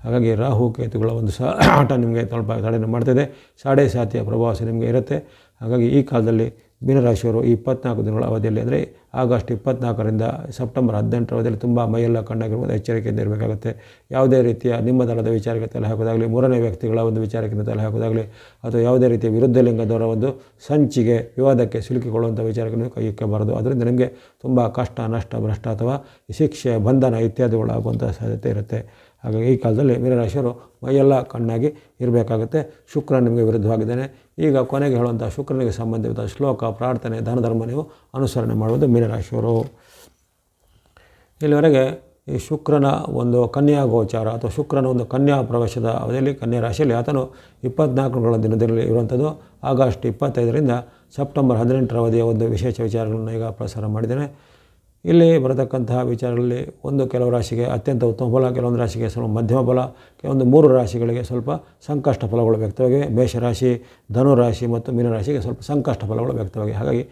ಹಾಗಾಗಿ ರಾಹು ಕೇತುಗಳ ಒಂದು ಸಹ ಆಟ ನಿಮಗೆ ಸ್ವಲ್ಪ ತಡೆಯನ್ನು ಮಾಡ್ತಿದೆ. ಸಾಡೆ ಸಾತಿಯ ಪ್ರಭಾವ ನಿಮಗೆ ಇರುತ್ತೆ. ಹಾಗಾಗಿ ಈ ಕಾಲದಲ್ಲಿ ಮೀನರಾಶಿಯವರು ಈ 24 ದಿನಗಳ ಅವಧಿಯಲ್ಲಿ ಅಂದರೆ ಆಗಸ್ಟ್ 24ರಿಂದ ಸೆಪ್ಟೆಂಬರ್ 18ರ ಅವಧಿಯಲ್ಲಿ ತುಂಬ ಮೈಯೆಲ್ಲ ಕಣ್ಣಾಗಿರ್ಬೋದು, ಎಚ್ಚರಿಕೆಯಿಂದ ಇರಬೇಕಾಗುತ್ತೆ. ಯಾವುದೇ ರೀತಿಯ ನಿಮ್ಮ ದಳದ ವಿಚಾರಕ್ಕೆ ತಲೆ ಹಾಕೋದಾಗಲಿ, ಮೂರನೇ ವ್ಯಕ್ತಿಗಳ ಒಂದು ವಿಚಾರಕ್ಕೆ ತಲೆ ಹಾಕೋದಾಗಲಿ, ಅಥವಾ ಯಾವುದೇ ರೀತಿಯ ವಿರುದ್ಧ ಲಿಂಗದವರ ಒಂದು ಸಂಚಿಗೆ ವಿವಾದಕ್ಕೆ ಸಿಲುಕಿಕೊಳ್ಳುವಂಥ ವಿಚಾರಕ್ಕೆ ನೀವು ಕೈ ಇಕ್ಕಬಾರದು. ಅದರಿಂದ ನಿಮಗೆ ತುಂಬ ಕಷ್ಟ, ನಷ್ಟ, ಭ್ರಷ್ಟ ಅಥವಾ ಶಿಕ್ಷೆ, ಬಂಧನ ಇತ್ಯಾದಿಗಳಾಗುವಂಥ ಸಾಧ್ಯತೆ ಇರುತ್ತೆ. ಹಾಗಾಗಿ ಈ ಕಾಲದಲ್ಲಿ ಮೀನರಾಶಿಯವರು ಮೈಯೆಲ್ಲ ಕಣ್ಣಾಗಿ ಇರಬೇಕಾಗುತ್ತೆ. ಶುಕ್ರ ನಿಮಗೆ ವಿರುದ್ಧವಾಗಿದ್ದಾನೆ. ಈಗ ಕೊನೆಗೆ ಹೇಳುವಂಥ ಶುಕ್ರನಿಗೆ ಸಂಬಂಧಿಸಿದ ಶ್ಲೋಕ, ಪ್ರಾರ್ಥನೆ, ದಾನ ಧರ್ಮ ನೀವು ಅನುಸರಣೆ ಮಾಡುವುದು ಮೀನರಾಶಿಯವರು. ಇಲ್ಲಿವರೆಗೆ ಈ ಶುಕ್ರನ ಒಂದು ಕನ್ಯಾ ಗೋಚಾರ ಅಥವಾ ಶುಕ್ರನ ಒಂದು ಕನ್ಯಾ ಪ್ರವೇಶದ ಅವಧಿಯಲ್ಲಿ ಕನ್ಯಾ ರಾಶಿಯಲ್ಲಿ ಆತನು 24ಗಳ ದಿನದಲ್ಲಿ ಇರುವಂಥದ್ದು. ಆಗಸ್ಟ್ 25ರಿಂದ ಸೆಪ್ಟೆಂಬರ್ 18ರ ಅವಧಿಯ ಒಂದು ವಿಶೇಷ ವಿಚಾರಗಳನ್ನು ಈಗ ಪ್ರಸಾರ ಮಾಡಿದ್ದೇನೆ. ಇಲ್ಲಿ ಬರತಕ್ಕಂತಹ ವಿಚಾರಗಳಲ್ಲಿ ಕೆಲವು ರಾಶಿಗೆ ಅತ್ಯಂತ ಉತ್ತಮ ಫಲ, ಕೆಲವೊಂದು ರಾಶಿಗೆ ಸ್ವಲ್ಪ ಮಧ್ಯಮ ಫಲ, ಕೆಲವೊಂದು 3 ರಾಶಿಗಳಿಗೆ ಸ್ವಲ್ಪ ಸಂಕಷ್ಟ ಫಲಗಳು ವ್ಯಕ್ತವಾಗಿವೆ. ಮೇಷರಾಶಿ, ಧನುರಾಶಿ ಮತ್ತು ಮೀನರಾಶಿಗೆ ಸ್ವಲ್ಪ ಸಂಕಷ್ಟ ಫಲಗಳು ವ್ಯಕ್ತವಾಗಿವೆ. ಹಾಗಾಗಿ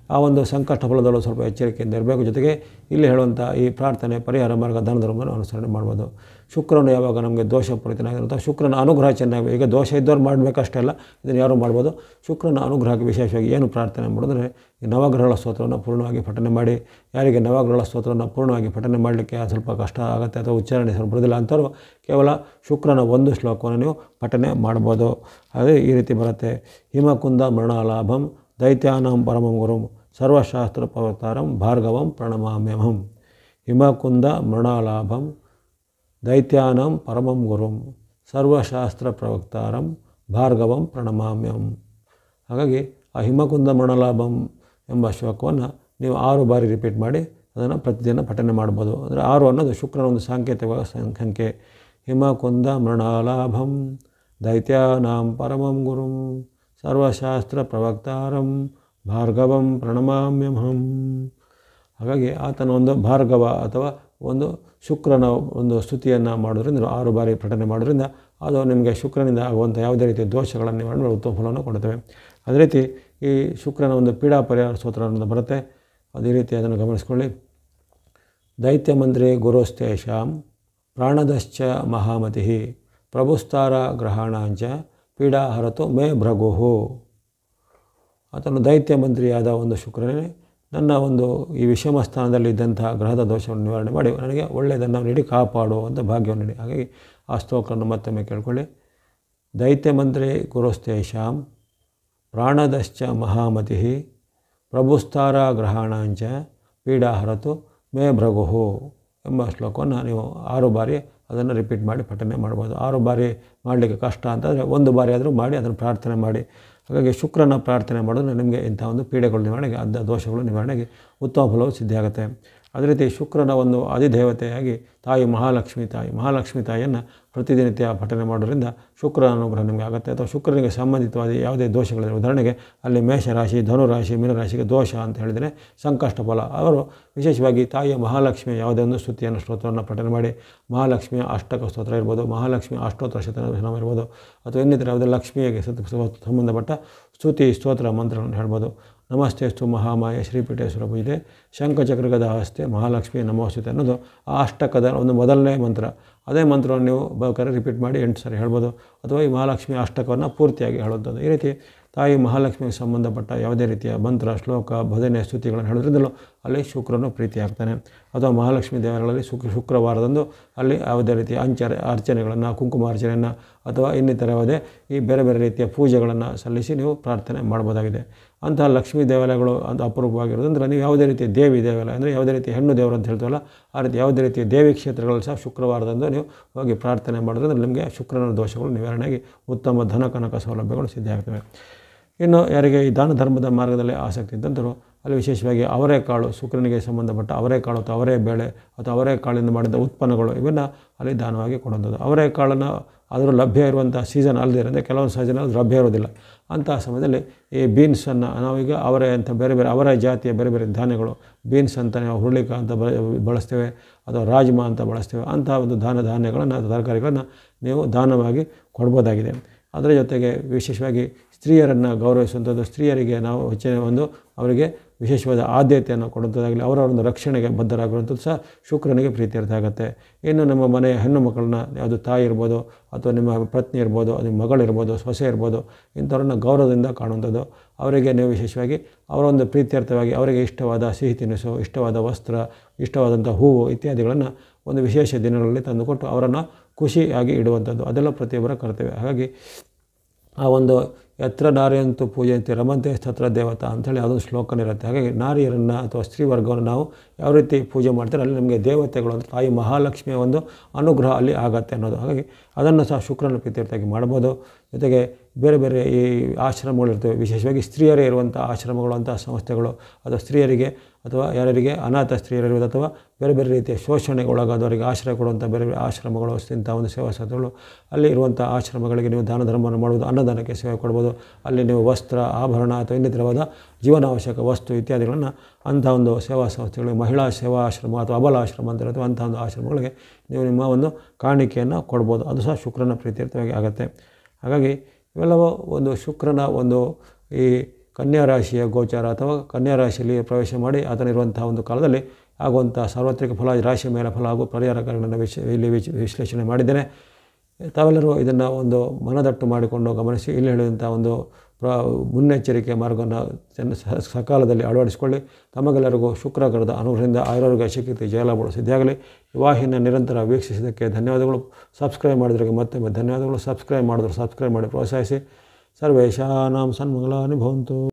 ಆ ಒಂದು ಸಂಕಷ್ಟ ಫಲದಲ್ಲೂ ಸ್ವಲ್ಪ ಎಚ್ಚರಿಕೆಯಿಂದ ಇರಬೇಕು. ಜೊತೆಗೆ ಇಲ್ಲಿ ಹೇಳುವಂಥ ಈ ಪ್ರಾರ್ಥನೆ, ಪರಿಹಾರ ಮಾರ್ಗ, ದಾನ ಧರ್ಮವನ್ನು ಅನುಸರಣೆ ಮಾಡ್ಬೋದು. ಶುಕ್ರನು ಯಾವಾಗ ನಮಗೆ ದೋಷಪೂರಿತನಾಗಿರುತ್ತೆ, ಶುಕ್ರನ ಅನುಗ್ರಹ ಚೆನ್ನಾಗಿ, ಈಗ ದೋಷ ಇದ್ದವ್ರು ಮಾಡಬೇಕಷ್ಟೇ ಅಲ್ಲ, ಇದನ್ನು ಯಾರು ಮಾಡ್ಬೋದು. ಶುಕ್ರನ ಅನುಗ್ರಹಕ್ಕೆ ವಿಶೇಷವಾಗಿ ಏನು ಪ್ರಾರ್ಥನೆ ಮಾಡಿದ್ರೆ ಈ ನವಗ್ರಹಗಳ ಸ್ತೋತ್ರವನ್ನು ಪೂರ್ಣವಾಗಿ ಪಠನೆ ಮಾಡಿ. ಯಾರಿಗೆ ನವಗ್ರಹಗಳ ಸ್ತೋತ್ರವನ್ನು ಪೂರ್ಣವಾಗಿ ಪಠನೆ ಮಾಡಲಿಕ್ಕೆ ಸ್ವಲ್ಪ ಕಷ್ಟ ಆಗುತ್ತೆ ಅಥವಾ ಉಚ್ಚಾರಣೆ ಸ್ವಲ್ಪ ಬರೋದಿಲ್ಲ ಅಂಥವ್ರು ಕೇವಲ ಶುಕ್ರನ ಒಂದು ಶ್ಲೋಕವನ್ನು ನೀವು ಪಠನೆ ಮಾಡ್ಬೋದು. ಅದೇ ಈ ರೀತಿ ಬರುತ್ತೆ. ಹಿಮಕುಂದ ಮರಣಾಲಾಭಂ ದೈತ್ಯಾನಾಂ ಪರಮಂ ಗುರುಂ ಸರ್ವಶಾಸ್ತ್ರ ಪ್ರವಕ್ತಾರಂ ಭಾರ್ಗವಂ ಪ್ರಣಮಾಮ್ಯಹಂ. ಹಿಮಕುಂದ ಮೃಣಾಲಾಭಂ ದೈತ್ಯಾನಾಂ ಪರಮಂ ಗುರುಂ ಸರ್ವಶಾಸ್ತ್ರ ಪ್ರವಕ್ತಾರಂ ಭಾರ್ಗವಂ ಪ್ರಣಮಾಮ್ಯಹಂ. ಹಾಗಾಗಿ ಆ ಹಿಮಕುಂದ ಮೃಣಾಲಾಭಂ ಎಂಬ ಶ್ಲೋಕವನ್ನು ನೀವು 6 ಬಾರಿ ರಿಪೀಟ್ ಮಾಡಿ ಅದನ್ನು ಪ್ರತಿದಿನ ಪಠನೆ ಮಾಡ್ಬೋದು. ಅಂದರೆ 6 ಅನ್ನೋದು ಶುಕ್ರನ ಒಂದು ಸಾಂಕೇತಿಕ ಸಂಖ್ಯೆ. ಹಿಮಕುಂದ ಮೃಣಾಲಾಭಂ ದೈತ್ಯಾನಾಂ ಪರಮಂ ಗುರುಂ ಸರ್ವಶಾಸ್ತ್ರ ಪ್ರವಕ್ತಾರಂ ಭಾರ್ಗವಂ ಪ್ರಣಮಾಮ್ಯಹಂ. ಹಾಗಾಗಿ ಆತನ ಒಂದು ಭಾರ್ಗವ ಅಥವಾ ಒಂದು ಶುಕ್ರನ ಒಂದು ಸ್ತುತಿಯನ್ನು ಮಾಡೋದ್ರಿಂದ 6 ಬಾರಿ ಪಠನೆ ಮಾಡೋದ್ರಿಂದ ಅದು ನಿಮಗೆ ಶುಕ್ರನಿಂದ ಆಗುವಂಥ ಯಾವುದೇ ರೀತಿಯ ದೋಷಗಳನ್ನು ನಿವಾರಣೆ ಮಾಡಿ ಉತ್ತಮ ಫಲವನ್ನು ಕೊಡುತ್ತವೆ. ಅದೇ ರೀತಿ ಈ ಶುಕ್ರನ ಒಂದು ಪೀಡಾ ಪರಿಹಾರ ಸ್ತೋತ್ರ ಅನ್ನೋದು ಬರುತ್ತೆ. ಅದೇ ರೀತಿ ಅದನ್ನು ಗಮನಿಸ್ಕೊಳ್ಳಿ. ದೈತ್ಯ ಮಂತ್ರಿ ಗುರುಸ್ತೇಷಾಂ ಪ್ರಾಣದಶ್ಚ ಮಹಾಮತಿ ಪ್ರಭುಸ್ತಾರ ಗ್ರಹಾಣಾಂಚ ಪೀಡಾ ಹರತು ಮೇ ಭೃಗುಹು. ಆತನು ದೈತ್ಯ ಮಂತ್ರಿಯಾದ ಒಂದು ಶುಕ್ರನೇ ನನ್ನ ಒಂದು ಈ ವಿಷಮ ಸ್ಥಾನದಲ್ಲಿದ್ದಂಥ ಗ್ರಹದ ದೋಷವನ್ನು ನಿವಾರಣೆ ಮಾಡಿ ನನಗೆ ಒಳ್ಳೆಯದನ್ನು ನೀಡಿ ಕಾಪಾಡುವಂಥ ಭಾಗ್ಯವನ್ನು ನೀಡಿ. ಹಾಗಾಗಿ ಆ ಸ್ತೋತ್ರವನ್ನು ಮತ್ತೊಮ್ಮೆ ಕೇಳ್ಕೊಳ್ಳಿ. ದೈತ್ಯ ಮಂತ್ರಿ ಗುರುಸ್ತೇಷಾಂ ಪ್ರಾಣದಶ್ಚ ಮಹಾಮತಿ ಪ್ರಭುಸ್ತಾರ ಗ್ರಹಾಣಾಂಚ ಪೀಡಾ ಹರತು ಮೇ ಭೃಗುಹು ಎಂಬ ಶ್ಲೋಕವನ್ನು ನೀವು 6 ಬಾರಿ ಅದನ್ನು ರಿಪೀಟ್ ಮಾಡಿ ಪಠನೆ ಮಾಡ್ಬೋದು. 6 ಬಾರಿ ಮಾಡಲಿಕ್ಕೆ ಕಷ್ಟ ಅಂತಂದರೆ 1 ಬಾರಿ ಆದರೂ ಮಾಡಿ ಅದನ್ನು ಪ್ರಾರ್ಥನೆ ಮಾಡಿ. ಹಾಗಾಗಿ ಶುಕ್ರನ ಪ್ರಾರ್ಥನೆ ಮಾಡಿದ್ರೆ ನಿಮಗೆ ಇಂಥ ಒಂದು ಪೀಡೆಗಳ ನಿವಾರಣೆಗೆ, ದೋಷಗಳು ನಿವಾರಣೆಗೆ ಉತ್ತಮ ಫಲವು ಸಿದ್ಧಿಯಾಗುತ್ತೆ. ಅದೇ ರೀತಿ ಶುಕ್ರನ ಒಂದು ಅಧಿದೇವತೆಯಾಗಿ ತಾಯಿ ಮಹಾಲಕ್ಷ್ಮಿ ತಾಯಿಯನ್ನು ಪ್ರತಿನಿತ್ಯ ಪಠನೆ ಮಾಡೋದ್ರಿಂದ ಶುಕ್ರನ ಅನುಗ್ರಹ ನಿಮಗೆ ಆಗುತ್ತೆ. ಅಥವಾ ಶುಕ್ರನಿಗೆ ಸಂಬಂಧಿತವಾದ ಯಾವುದೇ ದೋಷಗಳಿವೆ, ಉದಾಹರಣೆಗೆ ಅಲ್ಲಿ ಮೇಷರಾಶಿ, ಧನುರಾಶಿ, ಮೀನರಾಶಿಗೆ ದೋಷ ಅಂತ ಹೇಳಿದರೆ ಸಂಕಷ್ಟ ಫಲ. ಅವರು ವಿಶೇಷವಾಗಿ ತಾಯಿಯ ಮಹಾಲಕ್ಷ್ಮಿಯ ಯಾವುದೇ ಒಂದು ಸ್ತುತಿಯನ್ನು ಸ್ತೋತ್ರವನ್ನು ಪಠನೆ ಮಾಡಿ, ಮಹಾಲಕ್ಷ್ಮಿಯ ಅಷ್ಟಕ ಸ್ತೋತ್ರ ಇರ್ಬೋದು, ಮಹಾಲಕ್ಷ್ಮಿಯ ಅಷ್ಟೋತ್ತರ ಶತನಾಮ ಇರ್ಬೋದು, ಅಥವಾ ಇನ್ನಿತರ ಯಾವುದೇ ಲಕ್ಷ್ಮಿಗೆ ಸಂಬಂಧಪಟ್ಟ ಸ್ತುತಿ ಸ್ತೋತ್ರ ಮಂತ್ರಗಳನ್ನು ಹೇಳ್ಬೋದು. ನಮಸ್ತೆಸ್ತು ಮಹಾಮಾಯ ಶ್ರೀಪೀಠೇಶ್ವರ ಪೂಜೆ ಶಂಖಚಕ್ರಗದ ಹಸ್ತೆ ಮಹಾಲಕ್ಷ್ಮಿ ನಮೋಸ್ತುತೆ ಅನ್ನೋದು ಆ ಅಷ್ಟಕದ ಒಂದು ಮೊದಲನೇ ಮಂತ್ರ. ಅದೇ ಮಂತ್ರವನ್ನು ನೀವು ಬೇಕಾದ್ರೆ ರಿಪೀಟ್ ಮಾಡಿ 8 ಸಾರಿ ಹೇಳ್ಬೋದು. ಅಥವಾ ಈ ಮಹಾಲಕ್ಷ್ಮಿ ಅಷ್ಟಕವನ್ನು ಪೂರ್ತಿಯಾಗಿ ಹೇಳುವಂಥದ್ದು. ಈ ರೀತಿ ತಾಯಿ ಮಹಾಲಕ್ಷ್ಮಿಗೆ ಸಂಬಂಧಪಟ್ಟ ಯಾವುದೇ ರೀತಿಯ ಮಂತ್ರ, ಶ್ಲೋಕ, ಭಜನೆ, ಸ್ತುತಿಗಳನ್ನು ಹೇಳೋದ್ರಿಂದಲೂ ಅಲ್ಲಿ ಶುಕ್ರನು ಪ್ರೀತಿ ಆಗ್ತಾನೆ. ಅಥವಾ ಮಹಾಲಕ್ಷ್ಮಿ ದೇವಾಲಯಗಳಲ್ಲಿ ಶುಕ್ರವಾರದಂದು ಅಲ್ಲಿ ಯಾವುದೇ ರೀತಿಯ ಅರ್ಚನೆಗಳನ್ನು, ಕುಂಕುಮಾರ್ಚನೆಯನ್ನು ಅಥವಾ ಇನ್ನಿತರ ಯಾವುದೇ ಈ ಬೇರೆ ಬೇರೆ ರೀತಿಯ ಪೂಜೆಗಳನ್ನು ಸಲ್ಲಿಸಿ ನೀವು ಪ್ರಾರ್ಥನೆ ಮಾಡ್ಬೋದಾಗಿದೆ. ಅಂತಹ ಲಕ್ಷ್ಮೀ ದೇವಾಲಯಗಳು ಅದು ಅಪರೂಪವಾಗಿರೋದಂದ್ರೆ ನೀವು ಯಾವುದೇ ರೀತಿಯ ದೇವಿ ದೇವಾಲಯ ಅಂದರೆ ಯಾವುದೇ ರೀತಿಯ ಹೆಣ್ಣು ದೇವರು ಅಂತ ಹೇಳ್ತೀವಲ್ಲ, ಆ ರೀತಿ ಯಾವುದೇ ರೀತಿಯ ದೇವಿ ಕ್ಷೇತ್ರಗಳು ಸಹ ಶುಕ್ರವಾರದಂದು ನೀವು ಹೋಗಿ ಪ್ರಾರ್ಥನೆ ಮಾಡೋದ್ರಿಂದ ನಿಮಗೆ ಶುಕ್ರನ ದೋಷಗಳು ನಿವಾರಣೆಯಾಗಿ ಉತ್ತಮ ಧನ ಕನಕ ಸೌಲಭ್ಯಗಳು ಸಿದ್ಧ ಆಗ್ತವೆ. ಇನ್ನು ಯಾರಿಗೆ ಈ ದಾನ ಧರ್ಮದ ಮಾರ್ಗದಲ್ಲಿ ಆಸಕ್ತಿ ಇದ್ದಂಥವರು ಅಲ್ಲಿ ವಿಶೇಷವಾಗಿ ಅವರೆಕಾಳು, ಶುಕ್ರನಿಗೆ ಸಂಬಂಧಪಟ್ಟ ಅವರೆಕಾಳು ಅಥವಾ ಅವರೆಬೇಳೆ ಅಥವಾ ಅವರೆಕಾಳಿಂದ ಮಾಡಿದ ಉತ್ಪನ್ನಗಳು ಇವನ್ನು ಅಲ್ಲಿ ದಾನವಾಗಿ ಕೊಡುವಂಥದ್ದು. ಅವರೆಕಾಳನ್ನು ಅದರ ಲಭ್ಯ ಇರುವಂಥ ಸೀಸನ್ ಅಲ್ಲದಿರೋದೇ ಕೆಲವೊಂದು ಸೀಸನಲ್ಲಿ ಲಭ್ಯ ಇರೋದಿಲ್ಲ. ಅಂತಹ ಸಮಯದಲ್ಲಿ ಈ ಬೀನ್ಸನ್ನು ನಾವೀಗ ಅವರೆ ಅಂತ ಬೇರೆ ಬೇರೆ ಅವರ ಜಾತಿಯ ಬೇರೆ ಬೇರೆ ಧಾನ್ಯಗಳು, ಬೀನ್ಸ್ ಅಂತ ನಾವು ಹುರುಳಿಕಾಳು ಅಂತ ಬಳಸ್ತೇವೆ ಅಥವಾ ರಾಜ್ಮಾ ಅಂತ ಬಳಸ್ತೇವೆ. ಅಂತಹ ಒಂದು ಧಾನ್ಯಗಳನ್ನು ಅಥವಾ ತರಕಾರಿಗಳನ್ನು ನೀವು ದಾನವಾಗಿ ಕೊಡ್ಬೋದಾಗಿದೆ. ಅದರ ಜೊತೆಗೆ ವಿಶೇಷವಾಗಿ ಸ್ತ್ರೀಯರನ್ನು ಗೌರವಿಸುವಂಥದ್ದು, ಸ್ತ್ರೀಯರಿಗೆ ನಾವು ಹೆಚ್ಚಿನ ಒಂದು ಅವರಿಗೆ ವಿಶೇಷವಾದ ಆದ್ಯತೆಯನ್ನು ಕೊಡುವಂಥದ್ದಾಗಲಿ, ಅವರ ಒಂದು ರಕ್ಷಣೆಗೆ ಬದ್ಧರಾಗುವಂಥದ್ದು ಸಹ ಶುಕ್ರನಿಗೆ ಪ್ರೀತ್ಯರ್ಥ ಆಗುತ್ತೆ. ಇನ್ನು ನಮ್ಮ ಮನೆಯ ಹೆಣ್ಣು ಮಕ್ಕಳನ್ನ, ಯಾವುದು ತಾಯಿ ಇರ್ಬೋದು ಅಥವಾ ನಿಮ್ಮ ಪತ್ನಿ ಇರ್ಬೋದು, ನಿಮ್ಮ ಮಗಳಿರ್ಬೋದು, ಸೊಸೆ ಇರ್ಬೋದು, ಇಂಥವ್ರನ್ನ ಗೌರವದಿಂದ ಕಾಣುವಂಥದ್ದು. ಅವರಿಗೆ ನೀವು ವಿಶೇಷವಾಗಿ ಅವರ ಒಂದು ಪ್ರೀತ್ಯರ್ಥವಾಗಿ ಅವರಿಗೆ ಇಷ್ಟವಾದ ಸಿಹಿ ತಿನಿಸು, ಇಷ್ಟವಾದ ವಸ್ತ್ರ, ಇಷ್ಟವಾದಂಥ ಹೂವು ಇತ್ಯಾದಿಗಳನ್ನು ಒಂದು ವಿಶೇಷ ದಿನಗಳಲ್ಲಿ ತಂದುಕೊಟ್ಟು ಅವರನ್ನು ಖುಷಿಯಾಗಿ ಇಡುವಂಥದ್ದು ಅದೆಲ್ಲ ಪ್ರತಿಯೊಬ್ಬರ ಕರ್ತವ್ಯ. ಹಾಗಾಗಿ ಆ ಒಂದು ಯತ್ರ ನಾರಿಯಂತು ಪೂಜೆಯಂತೆ ರಮಂತೆ ತತ್ರ ದೇವತಾ ಅಂಥೇಳಿ ಅದೊಂದು ಶ್ಲೋಕನೇ ಇರುತ್ತೆ. ಹಾಗಾಗಿ ನಾರಿಯರನ್ನು ಅಥವಾ ಸ್ತ್ರೀ ವರ್ಗವನ್ನು ನಾವು ಯಾವ ರೀತಿ ಪೂಜೆ ಮಾಡ್ತಾರೆ ಅಲ್ಲಿ ನಮಗೆ ದೇವತೆಗಳು ಅಂತ ತಾಯಿ ಮಹಾಲಕ್ಷ್ಮಿಯ ಒಂದು ಅನುಗ್ರಹ ಅಲ್ಲಿ ಆಗತ್ತೆ ಅನ್ನೋದು. ಹಾಗಾಗಿ ಅದನ್ನು ಸಹ ಶುಕ್ರನ ಪ್ರೀತ್ಯರ್ಥವಾಗಿ ಮಾಡ್ಬೋದು. ಜೊತೆಗೆ ಬೇರೆ ಬೇರೆ ಈ ಆಶ್ರಮಗಳಿರ್ತವೆ, ವಿಶೇಷವಾಗಿ ಸ್ತ್ರೀಯರೇ ಇರುವಂಥ ಆಶ್ರಮಗಳು, ಅಂತಹ ಸಂಸ್ಥೆಗಳು ಅಥವಾ ಸ್ತ್ರೀಯರಿಗೆ ಅಥವಾ ಯಾರಿಗೆ ಅನಾಥ ಸ್ತ್ರೀಯರಿರುವುದು ಅಥವಾ ಬೇರೆ ಬೇರೆ ರೀತಿಯ ಶೋಷಣೆಗೆ ಒಳಗಾದವರಿಗೆ ಆಶ್ರಯ ಕೊಡುವಂಥ ಬೇರೆ ಬೇರೆ ಆಶ್ರಮಗಳು, ಇಂಥ ಒಂದು ಸೇವಾ ಸಂಸ್ಥೆಗಳು, ಅಲ್ಲಿ ಇರುವಂಥ ಆಶ್ರಮಗಳಿಗೆ ನೀವು ದಾನ ಧರ್ಮವನ್ನು ಮಾಡ್ಬೋದು, ಅನ್ನದಾನಕ್ಕೆ ಸೇವೆ ಕೊಡ್ಬೋದು. ಅಲ್ಲಿ ನೀವು ವಸ್ತ್ರ, ಆಭರಣ ಅಥವಾ ಇನ್ನಿತರವಾದ ಜೀವನಾವಶ್ಯಕ ವಸ್ತು ಇತ್ಯಾದಿಗಳನ್ನು ಅಂಥ ಒಂದು ಸೇವಾ ಸಂಸ್ಥೆಗಳಿಗೆ, ಮಹಿಳಾ ಸೇವಾ ಆಶ್ರಮ ಅಥವಾ ಅಬಲ ಆಶ್ರಮ ಅಂತ ಇರುತ್ತೆ, ಅಂಥ ಒಂದು ಆಶ್ರಮಗಳಿಗೆ ನೀವು ನಿಮ್ಮ ಒಂದು ಕಾಣಿಕೆಯನ್ನು ಕೊಡ್ಬೋದು. ಅದು ಸಹ ಶುಕ್ರನ ಪ್ರೀತ್ಯರ್ಥವಾಗಿ ಆಗುತ್ತೆ. ಹಾಗಾಗಿ ಇವೆಲ್ಲವೂ ಒಂದು ಶುಕ್ರನ ಒಂದು ಈ ಕನ್ಯಾ ರಾಶಿಯ ಗೋಚಾರ ಅಥವಾ ಕನ್ಯಾ ರಾಶಿಯಲ್ಲಿ ಪ್ರವೇಶ ಮಾಡಿ ಆತನಿರುವಂಥ ಒಂದು ಕಾಲದಲ್ಲಿ ಆಗುವಂಥ ಸಾರ್ವತ್ರಿಕ ಫಲ, ರಾಶಿ ಮೇಲೆ ಫಲ ಹಾಗೂ ಪರಿಹಾರಗಳನ್ನು ಇಲ್ಲಿ ವಿಶ್ಲೇಷಣೆ ಮಾಡಿದ್ದೇನೆ. ತಾವೆಲ್ಲರೂ ಇದನ್ನು ಒಂದು ಮನದಟ್ಟು ಮಾಡಿಕೊಂಡು ಗಮನಿಸಿ ಇಲ್ಲಿ ಹೇಳಿದಂಥ ಒಂದು ಮುನ್ನೆಚ್ಚರಿಕೆ ಮಾರ್ಗವನ್ನು ಸಕಾಲದಲ್ಲಿ ಅಳವಡಿಸಿಕೊಳ್ಳಿ. ತಮಗೆಲ್ಲರಿಗೂ ಶುಕ್ರಗ್ರಹದ ಅನುಗ್ರಹದಿಂದ ಆಯುರ್ವೇದ ಶಕ್ತಿ ಜಯಲಾಭಗಳು ಸಿದ್ಧಿಯಾಗಲಿ. ವಾಹಿನಿಯನ್ನು ನಿರಂತರ ವೀಕ್ಷಿಸಿದ್ದಕ್ಕೆ ಧನ್ಯವಾದಗಳು. ಸಬ್ಸ್ಕ್ರೈಬ್ ಮಾಡಿದ್ರಿಗೆ ಮತ್ತೊಮ್ಮೆ ಧನ್ಯವಾದಗಳು. ಸಬ್ಸ್ಕ್ರೈಬ್ ಮಾಡಿದ್ರು ಸಬ್ಸ್ಕ್ರೈಬ್ ಮಾಡಿ ಪ್ರೋತ್ಸಾಹಿಸಿ. ಸರ್ವೇಷಾನಾಂ ಸನ್ಮಂಗಲಾನಿ ಭವಂತು.